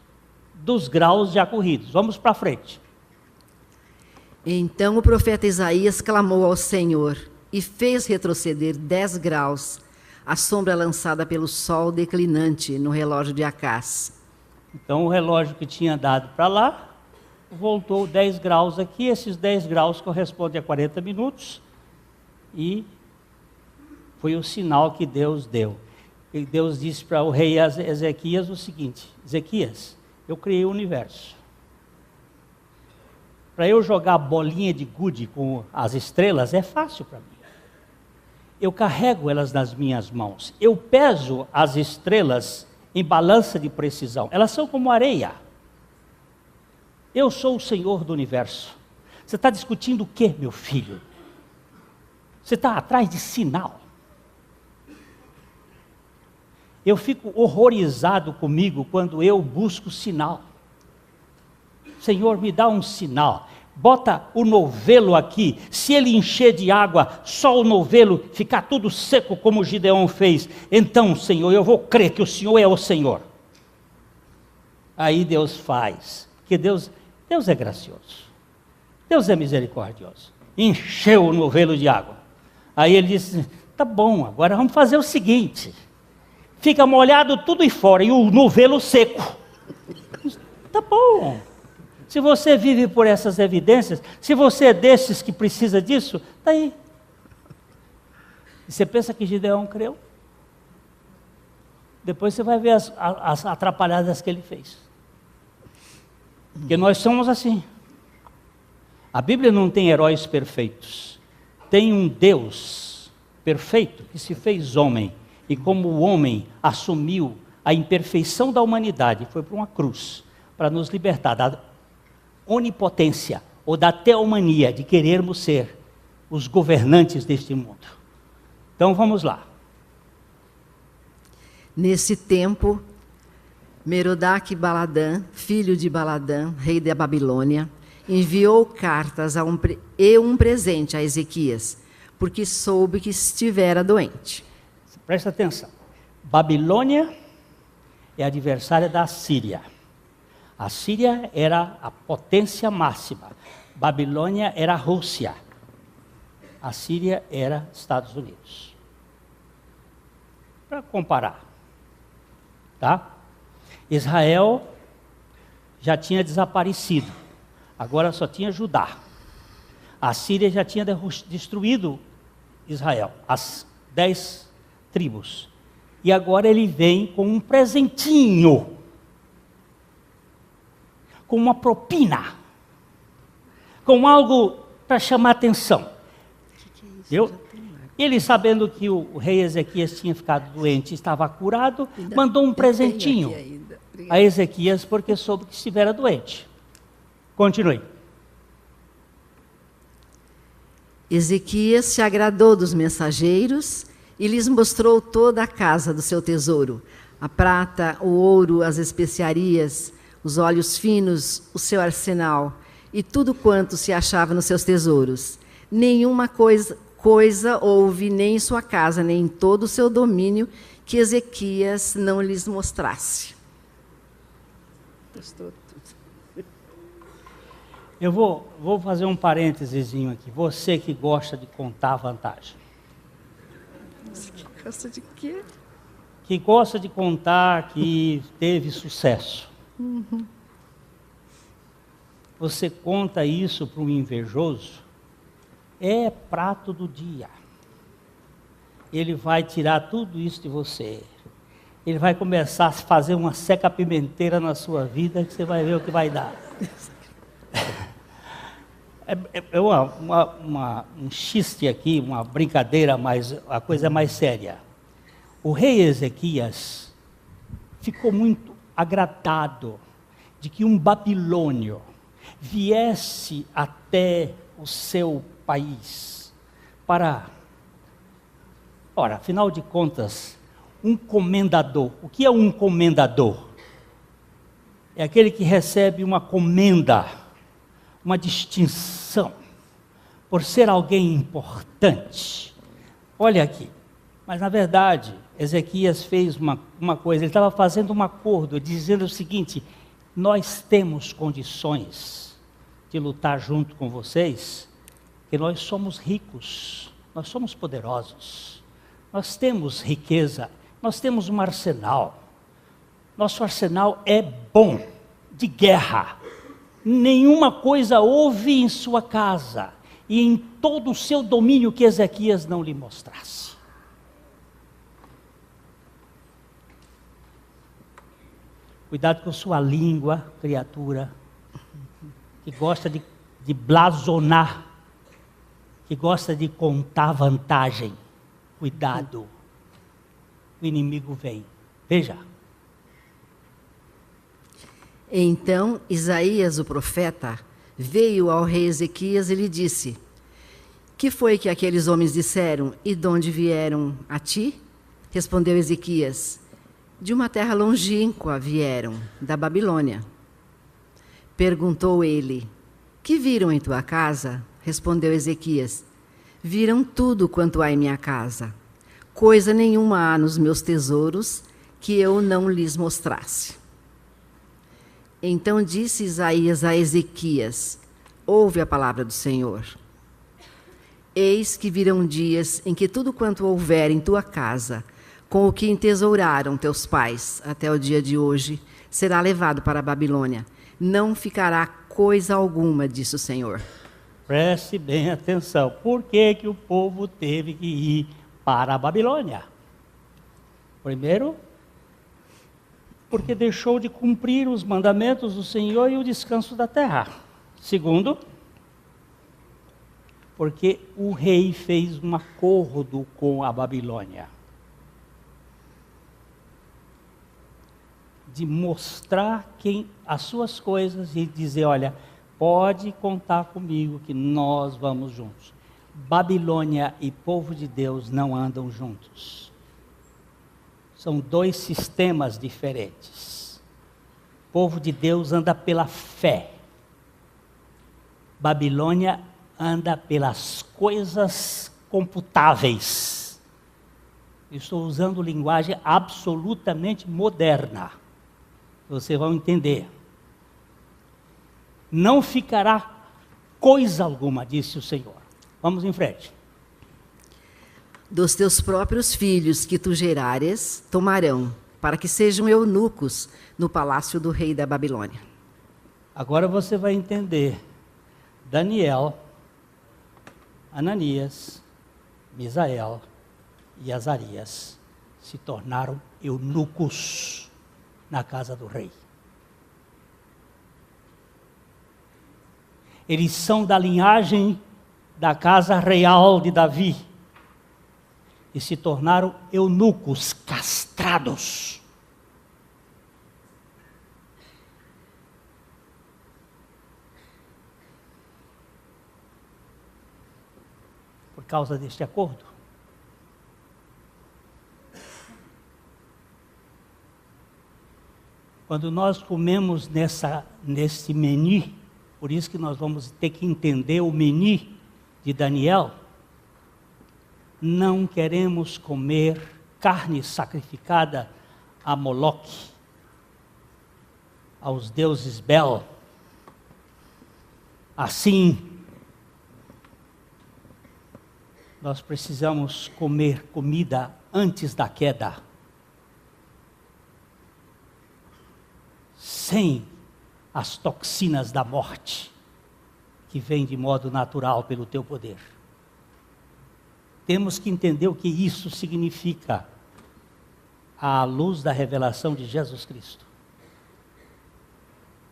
dos graus já corridos. Vamos para frente. Então o profeta Isaías clamou ao Senhor e fez retroceder 10 graus a sombra lançada pelo sol declinante no relógio de Acás. Então o relógio que tinha dado para lá voltou 10 graus aqui, esses 10 graus correspondem a 40 minutos, e foi o sinal que Deus deu. E Deus disse para o rei Ezequias o seguinte: Ezequias, eu criei o universo, Para eu jogar bolinha de gude com as estrelas é fácil para mim. Eu carrego elas nas minhas mãos. Eu peso as estrelas em balança de precisão. Elas são como areia. Eu sou o Senhor do universo. Você está discutindo o quê, meu filho? Você está atrás de sinal. Eu fico horrorizado comigo quando eu busco sinal. Senhor, me dá um sinal. Bota o novelo aqui. Se ele encher de água, só o novelo ficar tudo seco como Gideão fez. Então, Senhor, eu vou crer que o Senhor é o Senhor. Aí Deus faz. Porque Deus é gracioso. Deus é misericordioso. Encheu o novelo de água. Aí ele disse, tá bom, agora vamos fazer o seguinte. Fica molhado tudo e fora e o novelo seco. Tá bom. Se você vive por essas evidências, se você é desses que precisa disso, tá aí. E você pensa que Gideão creu? Depois você vai ver as atrapalhadas que ele fez. Porque nós somos assim. A Bíblia não tem heróis perfeitos. Tem um Deus perfeito que se fez homem. E como o homem assumiu a imperfeição da humanidade, foi para uma cruz, para nos libertar da onipotência ou da teomania de querermos ser os governantes deste mundo. Então vamos lá. Nesse tempo, Merodach-Baladã, filho de Baladã, rei da Babilônia, enviou cartas e um presente a Ezequias, porque soube que estivera doente. Presta atenção. Babilônia é adversária da Síria. A Síria era a potência máxima. Babilônia era a Rússia. A Síria era Estados Unidos. Para comparar, tá? Israel já tinha desaparecido. Agora só tinha Judá. A Síria já tinha destruído Israel, as 10 tribos. E agora ele vem com um presentinho, com uma propina, com algo para chamar atenção. Viu? Ele, sabendo que o rei Ezequias tinha ficado doente, estava curado, mandou um presentinho a Ezequias, porque soube que estivera doente. Continue. Ezequias se agradou dos mensageiros e lhes mostrou toda a casa do seu tesouro, a prata, o ouro, as especiarias, os óleos finos, o seu arsenal e tudo quanto se achava nos seus tesouros. Nenhuma coisa houve nem em sua casa, nem em todo o seu domínio, que Ezequias não lhes mostrasse. Eu vou fazer um parêntesezinho aqui. Você que gosta de contar vantagem. Você que gosta de quê? Que gosta de contar que teve sucesso. Uhum. Você conta isso para um invejoso, é prato do dia. Ele vai tirar tudo isso de você. Ele vai começar a fazer uma seca-pimenteira na sua vida, que você vai ver o que vai dar. É um xiste aqui, uma brincadeira, mas a coisa é mais séria. O rei Ezequias ficou muito agradado de que um babilônio viesse até o seu país para... Ora, afinal de contas, um comendador, o que é um comendador? É aquele que recebe uma comenda, uma distinção, por ser alguém importante. Olha aqui, mas na verdade, Ezequias fez uma coisa, ele estava fazendo um acordo, dizendo o seguinte: nós temos condições de lutar junto com vocês, que nós somos ricos, nós somos poderosos, nós temos riqueza, nós temos um arsenal, nosso arsenal é bom, de guerra, nenhuma coisa houve em sua casa e em todo o seu domínio que Ezequias não lhe mostrasse. Cuidado com sua língua, criatura, que gosta de de blasonar, que gosta de contar vantagem. Cuidado, o inimigo vem. Veja. Então Isaías, o profeta, veio ao rei Ezequias e lhe disse: que foi que aqueles homens disseram e de onde vieram a ti? Respondeu Ezequias: de uma terra longínqua vieram, da Babilônia. Perguntou ele: que viram em tua casa? Respondeu Ezequias: viram tudo quanto há em minha casa. Coisa nenhuma há nos meus tesouros que eu não lhes mostrasse. Então disse Isaías a Ezequias: ouve a palavra do Senhor. Eis que virão dias em que tudo quanto houver em tua casa, com o que entesouraram teus pais até o dia de hoje, será levado para a Babilônia. Não ficará coisa alguma, disse o Senhor. Preste bem atenção. Por que que o povo teve que ir para a Babilônia? Primeiro, porque deixou de cumprir os mandamentos do Senhor e o descanso da terra. Segundo, porque o rei fez um acordo com a Babilônia, de mostrar as suas coisas e dizer: olha, pode contar comigo que nós vamos juntos. Babilônia e povo de Deus não andam juntos. São dois sistemas diferentes. O povo de Deus anda pela fé. Babilônia anda pelas coisas computáveis. Estou usando linguagem absolutamente moderna. Vocês vão entender. Não ficará coisa alguma, disse o Senhor. Vamos em frente. Dos teus próprios filhos que tu gerares, tomarão, para que sejam eunucos no palácio do rei da Babilônia. Agora você vai entender. Daniel, Ananias, Misael e Azarias se tornaram eunucos na casa do rei. Eles são da linhagem da casa real de Davi e se tornaram eunucos castrados. Por causa deste acordo. Quando nós comemos nesse menu, por isso que nós vamos ter que entender o menu de Daniel, não queremos comer carne sacrificada a Moloque, aos deuses Bel. Assim, nós precisamos comer comida antes da queda, sem as toxinas da morte, que vêm de modo natural pelo teu poder. Temos que entender o que isso significa à luz da revelação de Jesus Cristo.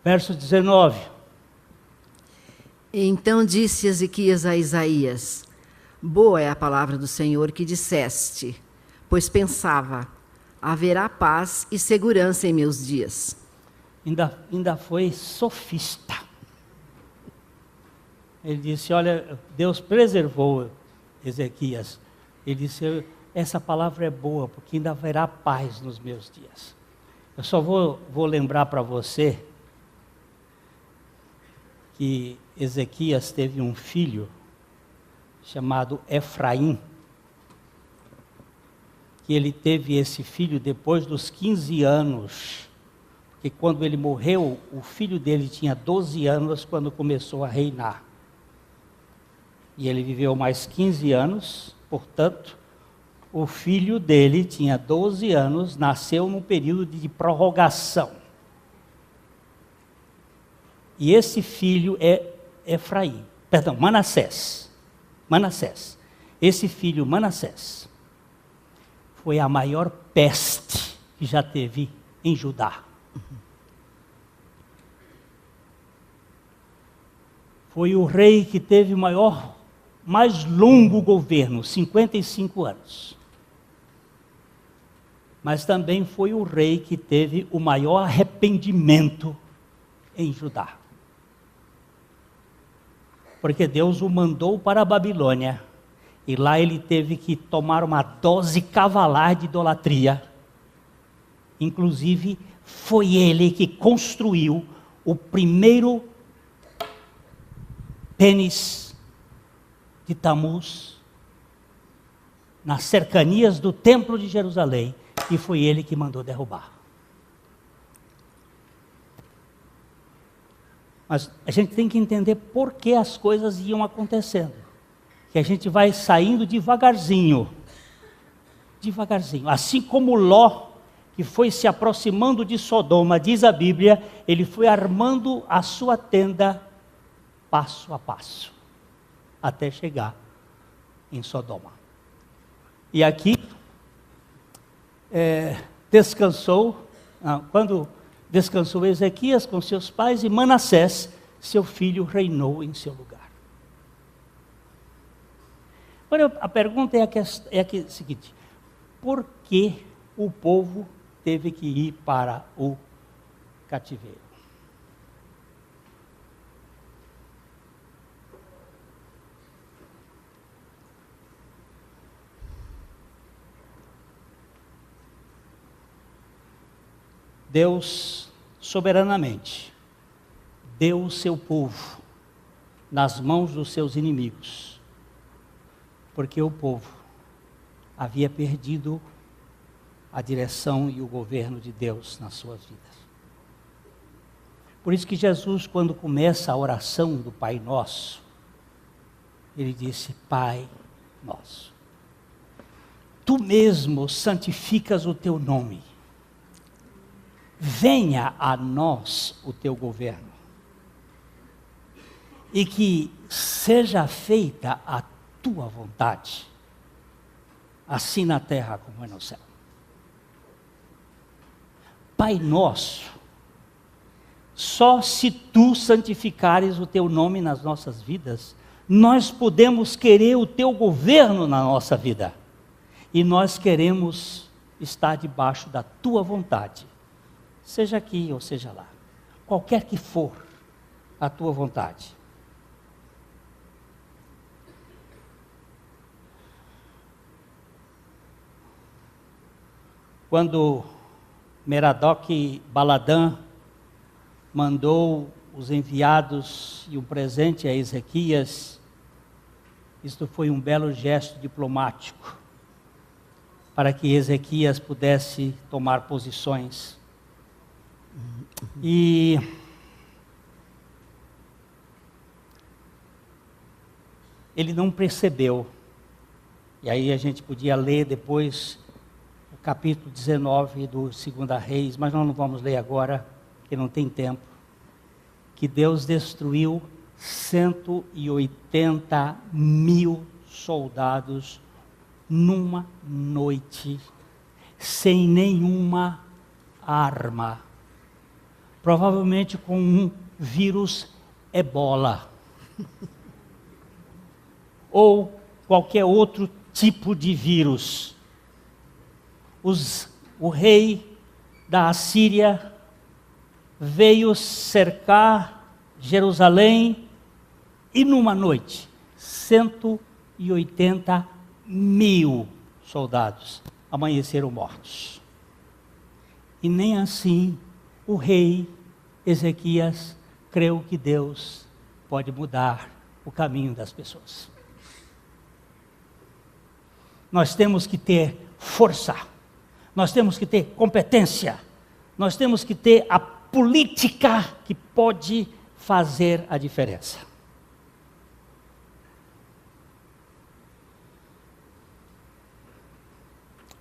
Verso 19. Então disse Ezequias a Isaías: boa é a palavra do Senhor que disseste, pois pensava, haverá paz e segurança em meus dias. Ainda foi sofista. Ele disse: olha, Deus preservou Ezequias. Ele disse: essa palavra é boa, porque ainda haverá paz nos meus dias. Eu só vou lembrar para você que Ezequias teve um filho chamado Efraim, que ele teve esse filho depois dos 15 anos, porque quando ele morreu, o filho dele tinha 12 anos quando começou a reinar. E ele viveu mais 15 anos, portanto, o filho dele tinha 12 anos, nasceu num período de prorrogação. E esse filho é Manassés. Esse filho, Manassés, foi a maior peste que já teve em Judá. Foi o rei que teve mais longo governo, 55 anos. Mas também foi o rei que teve o maior arrependimento em Judá. Porque Deus o mandou para a Babilônia, e lá ele teve que tomar uma dose cavalar de idolatria. Inclusive, foi ele que construiu o primeiro pênis de Tamuz, nas cercanias do Templo de Jerusalém, e foi ele que mandou derrubar. Mas a gente tem que entender por que as coisas iam acontecendo. Que a gente vai saindo devagarzinho. Devagarzinho. Assim como Ló, que foi se aproximando de Sodoma, diz a Bíblia, ele foi armando a sua tenda passo a passo, até chegar em Sodoma. E aqui, quando descansou Ezequias com seus pais, e Manassés, seu filho, reinou em seu lugar. Agora, a pergunta é a seguinte: por que o povo teve que ir para o cativeiro? Deus, soberanamente, deu o seu povo nas mãos dos seus inimigos, porque o povo havia perdido a direção e o governo de Deus nas suas vidas. Por isso que Jesus, quando começa a oração do Pai Nosso, ele disse: Pai Nosso, Tu mesmo santificas o Teu nome. Venha a nós o Teu governo, e que seja feita a Tua vontade, assim na terra como é no céu. Pai nosso, só se Tu santificares o Teu nome nas nossas vidas, nós podemos querer o Teu governo na nossa vida, e nós queremos estar debaixo da Tua vontade, seja aqui ou seja lá, qualquer que for a Tua vontade. Quando Merodach Baladã mandou os enviados e um presente a Ezequias, isto foi um belo gesto diplomático, para que Ezequias pudesse tomar posições. E ele não percebeu, e aí a gente podia ler depois o capítulo 19 do 2 Reis, mas nós não vamos ler agora, porque não tem tempo, que Deus destruiu 180 mil soldados numa noite, sem nenhuma arma, provavelmente com um vírus ebola, ou qualquer outro tipo de vírus. O rei da Assíria veio cercar Jerusalém, e numa noite, 180 mil soldados amanheceram mortos. E nem assim o rei Ezequias creu que Deus pode mudar o caminho das pessoas. Nós temos que ter força, nós temos que ter competência, nós temos que ter a política que pode fazer a diferença.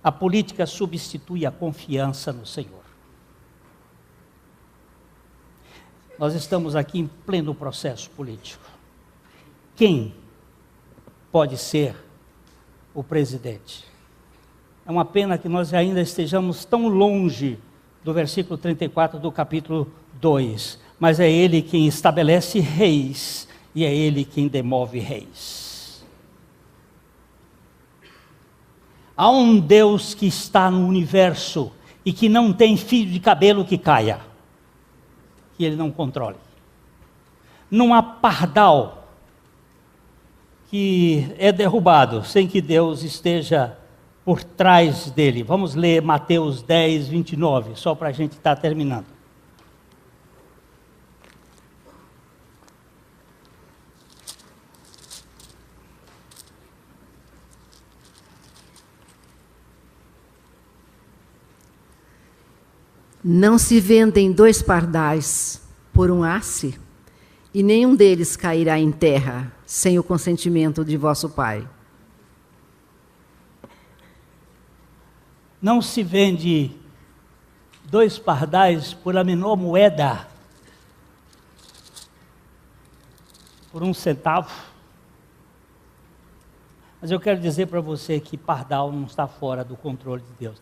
A política substitui a confiança no Senhor. Nós estamos aqui em pleno processo político. Quem pode ser o presidente? É uma pena que nós ainda estejamos tão longe do versículo 34 do capítulo 2. Mas é Ele quem estabelece reis e é Ele quem demove reis. Há um Deus que está no universo e que não tem fio de cabelo que caia, que Ele não controle. Não há pardal que é derrubado sem que Deus esteja por trás dele. Vamos ler Mateus 10, 29, só para a gente estar terminando. Não se vendem 2 pardais por um asse, e nenhum deles cairá em terra sem o consentimento de vosso Pai. Não se vende 2 pardais por a menor moeda, por 1 centavo. Mas eu quero dizer para você que pardal não está fora do controle de Deus.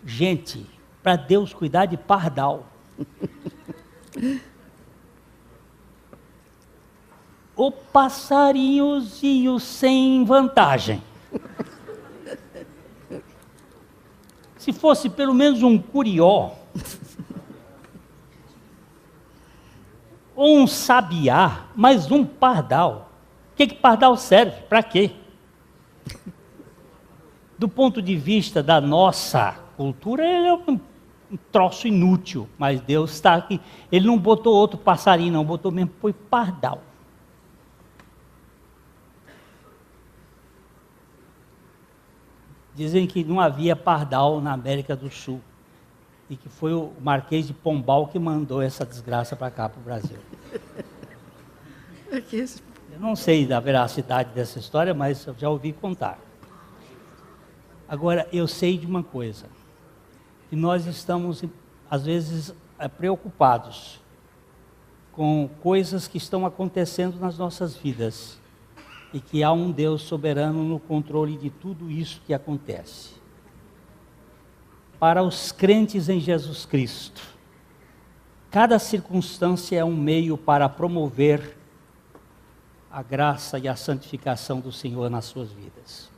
Gente, para Deus cuidar de pardal, o passarinhozinho sem vantagem. Se fosse pelo menos um curió, ou um sabiá, mas um pardal. O que pardal serve? Para quê? Do ponto de vista da nossa cultura, ele é um troço inútil, mas Deus está aqui. Ele não botou outro passarinho, não, botou mesmo, foi pardal. Dizem que não havia pardal na América do Sul. E que foi o Marquês de Pombal que mandou essa desgraça para cá, para o Brasil. Eu não sei da veracidade dessa história, mas eu já ouvi contar. Agora, eu sei de uma coisa. Que nós estamos, às vezes, preocupados com coisas que estão acontecendo nas nossas vidas. E que há um Deus soberano no controle de tudo isso que acontece. Para os crentes em Jesus Cristo, cada circunstância é um meio para promover a graça e a santificação do Senhor nas suas vidas.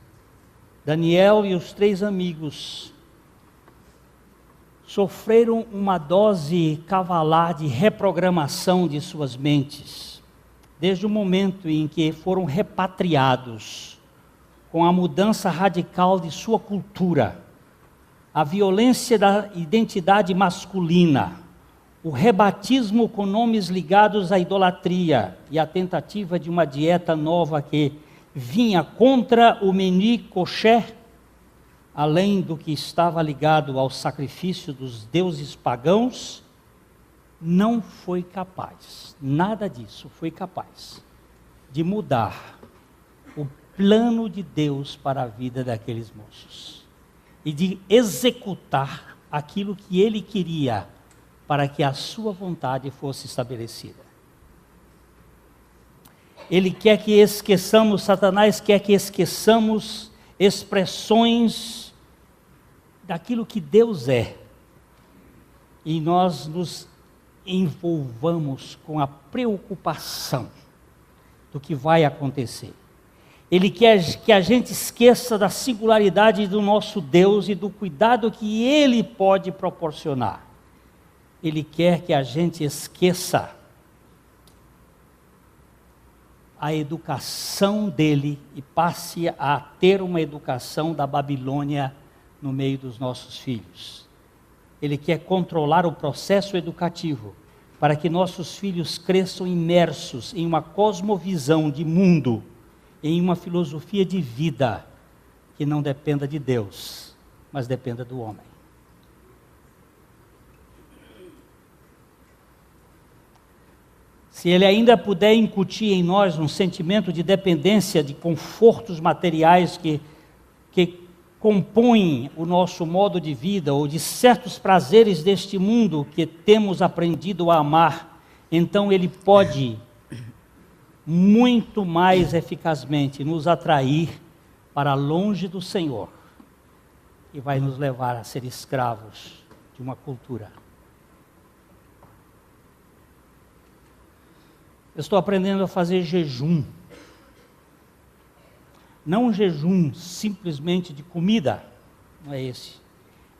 Daniel e os 3 amigos sofreram uma dose cavalar de reprogramação de suas mentes, desde o momento em que foram repatriados com a mudança radical de sua cultura, a violência da identidade masculina, o rebatismo com nomes ligados à idolatria e a tentativa de uma dieta nova que vinha contra o menu kosher, além do que estava ligado ao sacrifício dos deuses pagãos, não foi capaz, nada disso foi capaz de mudar o plano de Deus para a vida daqueles moços e de executar aquilo que ele queria para que a sua vontade fosse estabelecida. Ele quer que esqueçamos, Satanás quer que esqueçamos expressões daquilo que Deus é e nós nos envolvamos com a preocupação do que vai acontecer. Ele quer que a gente esqueça da singularidade do nosso Deus e do cuidado que Ele pode proporcionar. Ele quer que a gente esqueça a educação dele e passe a ter uma educação da Babilônia no meio dos nossos filhos. Ele quer controlar o processo educativo para que nossos filhos cresçam imersos em uma cosmovisão de mundo, em uma filosofia de vida que não dependa de Deus, mas dependa do homem. Se ele ainda puder incutir em nós um sentimento de dependência de confortos materiais que compõem o nosso modo de vida, ou de certos prazeres deste mundo que temos aprendido a amar, então ele pode muito mais eficazmente nos atrair para longe do Senhor e vai nos levar a ser escravos de uma cultura. Eu estou aprendendo a fazer jejum. Não um jejum simplesmente de comida, não é esse.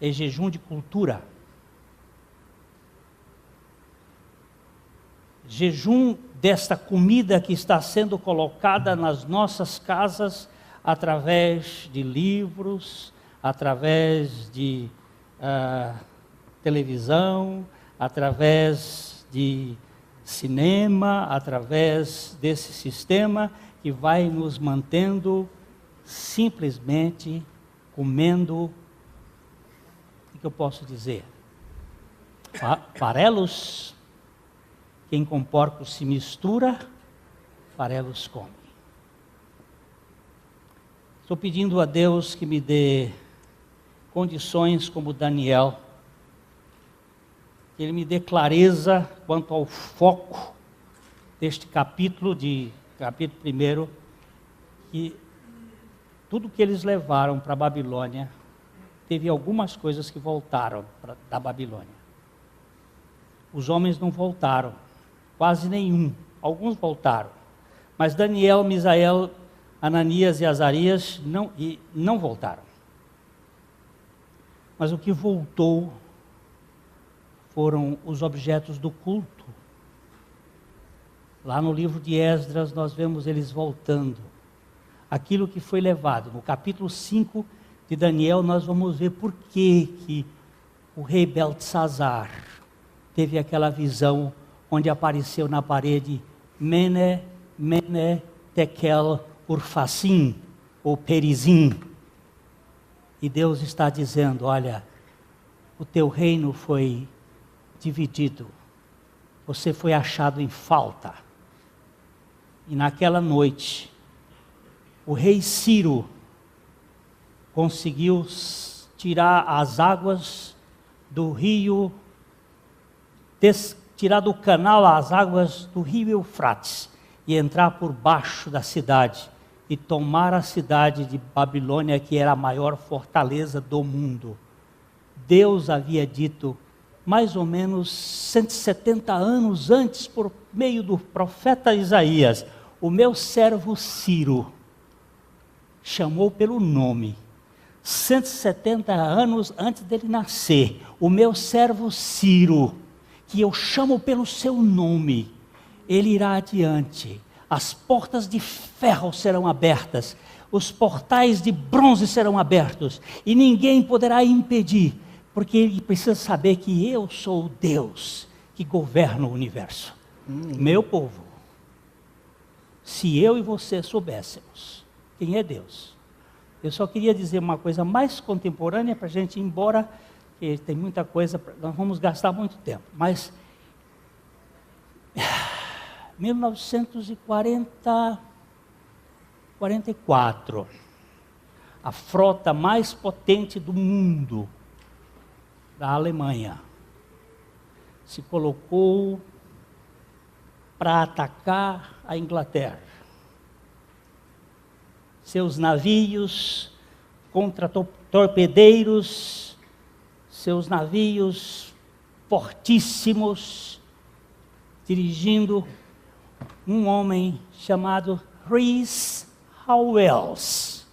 É jejum de cultura. Jejum desta comida que está sendo colocada nas nossas casas através de livros, através de televisão, através de cinema, através desse sistema que vai nos mantendo simplesmente comendo, o que eu posso dizer? Farelos. Quem com porcos se mistura, farelos come. Estou pedindo a Deus que me dê condições como Daniel, que Ele me dê clareza quanto ao foco deste capítulo 1, que tudo que eles levaram para a Babilônia, teve algumas coisas que voltaram da Babilônia. Os homens não voltaram, quase nenhum, alguns voltaram, mas Daniel, Misael, Ananias e Azarias não voltaram. Mas o que voltou foram os objetos do culto. Lá no livro de Esdras nós vemos eles voltando. Aquilo que foi levado. No capítulo 5 de Daniel nós vamos ver por que o rei Beltesazar teve aquela visão onde apareceu na parede Mene, Mene, Tekel, Urfassim, ou Perizim. E Deus está dizendo, olha, o teu reino foi dividido, você foi achado em falta. E naquela noite, o rei Ciro conseguiu tirar as águas do rio, tirar do canal as águas do rio Eufrates e entrar por baixo da cidade e tomar a cidade de Babilônia, que era a maior fortaleza do mundo. Deus havia dito, mais ou menos 170 anos antes, por meio do profeta Isaías, o meu servo Ciro, chamou pelo nome, 170 anos antes dele nascer, o meu servo Ciro, que eu chamo pelo seu nome, ele irá adiante, as portas de ferro serão abertas, os portais de bronze serão abertos, e ninguém poderá impedir, porque ele precisa saber que eu sou o Deus que governa o universo. Meu povo, se eu e você soubéssemos quem é Deus, eu só queria dizer uma coisa mais contemporânea para a gente ir embora, que tem muita coisa, nós vamos gastar muito tempo, mas 1944, a frota mais potente do mundo, da Alemanha, se colocou para atacar a Inglaterra. Seus navios contra torpedeiros, seus navios fortíssimos, dirigindo um homem chamado Rhys Howells.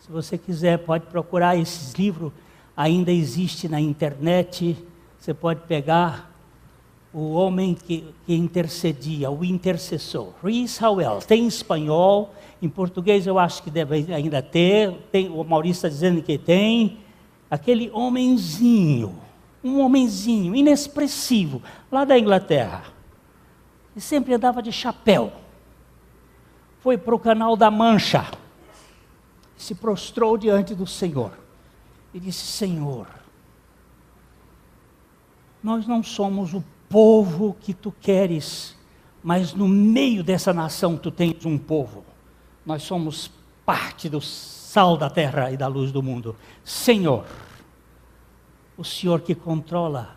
Se você quiser, pode procurar esses livros, ainda existe na internet, você pode pegar o homem que intercedia, o intercessor, Rhys Howells. Tem em espanhol, em português eu acho que deve ainda ter, o Maurício está dizendo que tem. Aquele homenzinho, um homenzinho inexpressivo, lá da Inglaterra, e sempre andava de chapéu, foi para o Canal da Mancha, se prostrou diante do Senhor, e disse, Senhor, nós não somos o povo que tu queres, mas no meio dessa nação tu tens um povo, nós somos parte do sal da terra e da luz do mundo. Senhor, o Senhor que controla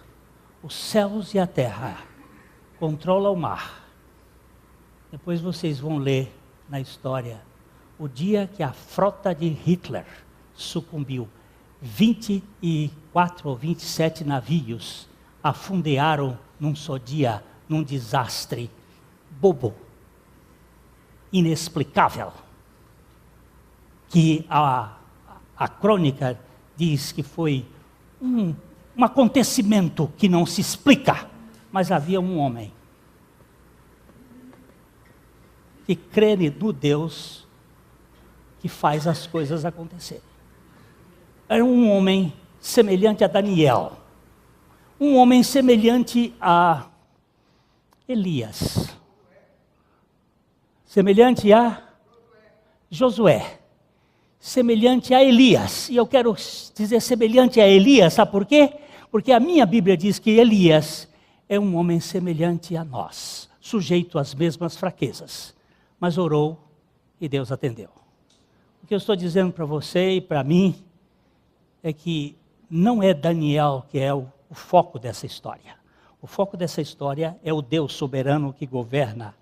os céus e a terra, controla o mar. Depois vocês vão ler na história, o dia que a frota de Hitler sucumbiu, 24 ou 27 navios afundearam num só dia, num desastre bobo, inexplicável, que a crônica diz que foi um acontecimento que não se explica, mas havia um homem que crê no Deus que faz as coisas acontecerem. Era um homem semelhante a Daniel, um homem semelhante a Elias, semelhante a Josué, semelhante a Elias. E eu quero dizer semelhante a Elias, sabe por quê? Porque a minha Bíblia diz que Elias é um homem semelhante a nós, sujeito às mesmas fraquezas, mas orou e Deus atendeu. O que eu estou dizendo para você e para mim é que não é Daniel que é o foco dessa história. O foco dessa história é o Deus soberano que governa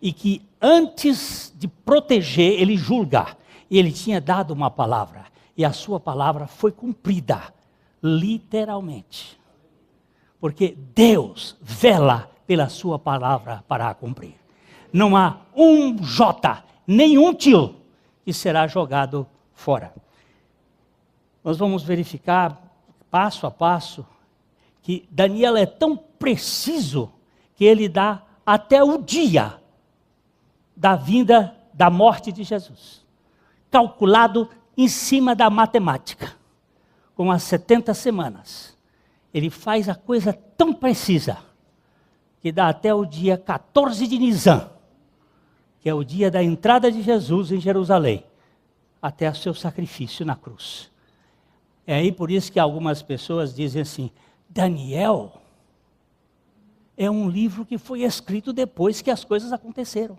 e que antes de proteger, ele julga. E ele tinha dado uma palavra e a sua palavra foi cumprida, literalmente. Porque Deus vela pela sua palavra para a cumprir. Não há um jota, nenhum tio que será jogado fora. Nós vamos verificar passo a passo que Daniel é tão preciso que ele dá até o dia da vinda, da morte de Jesus. Calculado em cima da matemática, com as 70 semanas. Ele faz a coisa tão precisa que dá até o dia 14 de Nisan, que é o dia da entrada de Jesus em Jerusalém, até o seu sacrifício na cruz. É aí por isso que algumas pessoas dizem assim, Daniel é um livro que foi escrito depois que as coisas aconteceram.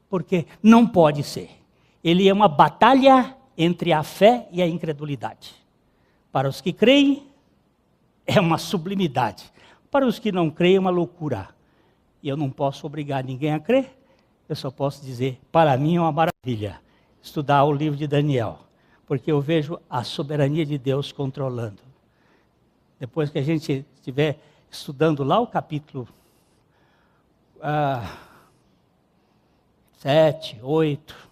Porque não pode ser. Ele é uma batalha entre a fé e a incredulidade. Para os que creem, é uma sublimidade. Para os que não creem, é uma loucura. E eu não posso obrigar ninguém a crer. Eu só posso dizer, para mim é uma maravilha estudar o livro de Daniel. Porque eu vejo a soberania de Deus controlando. Depois que a gente estiver estudando lá o capítulo 7, 8,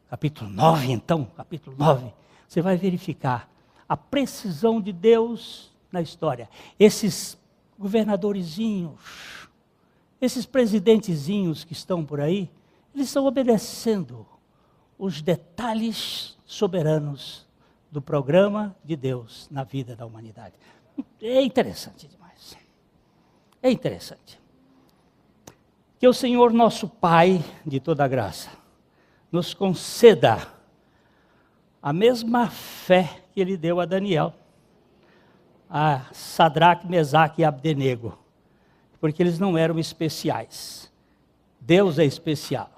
capítulo 9 então, capítulo 9, você vai verificar a precisão de Deus na história. Esses governadorzinhos, esses presidentezinhos que estão por aí, eles estão obedecendo os detalhes soberanos do programa de Deus na vida da humanidade. É interessante demais. É interessante. Que o Senhor nosso Pai de toda graça nos conceda a mesma fé que Ele deu a Daniel, a Sadraque, Mesaque e Abdenego, porque eles não eram especiais. Deus é especial.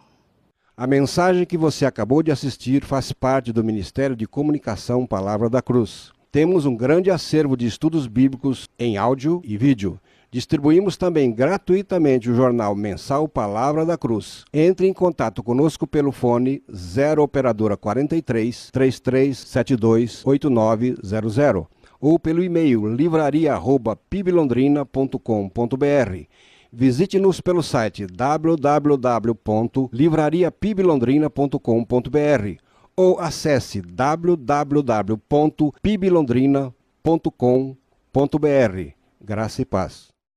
A mensagem que você acabou de assistir faz parte do Ministério de Comunicação Palavra da Cruz. Temos um grande acervo de estudos bíblicos em áudio e vídeo. Distribuímos também gratuitamente o jornal mensal Palavra da Cruz. Entre em contato conosco pelo fone 0 operadora 43 3372 8900 ou pelo e-mail livraria@piblondrina.com.br. Visite-nos pelo site www.livrariapiblondrina.com.br ou acesse www.piblondrina.com.br. Graça e paz.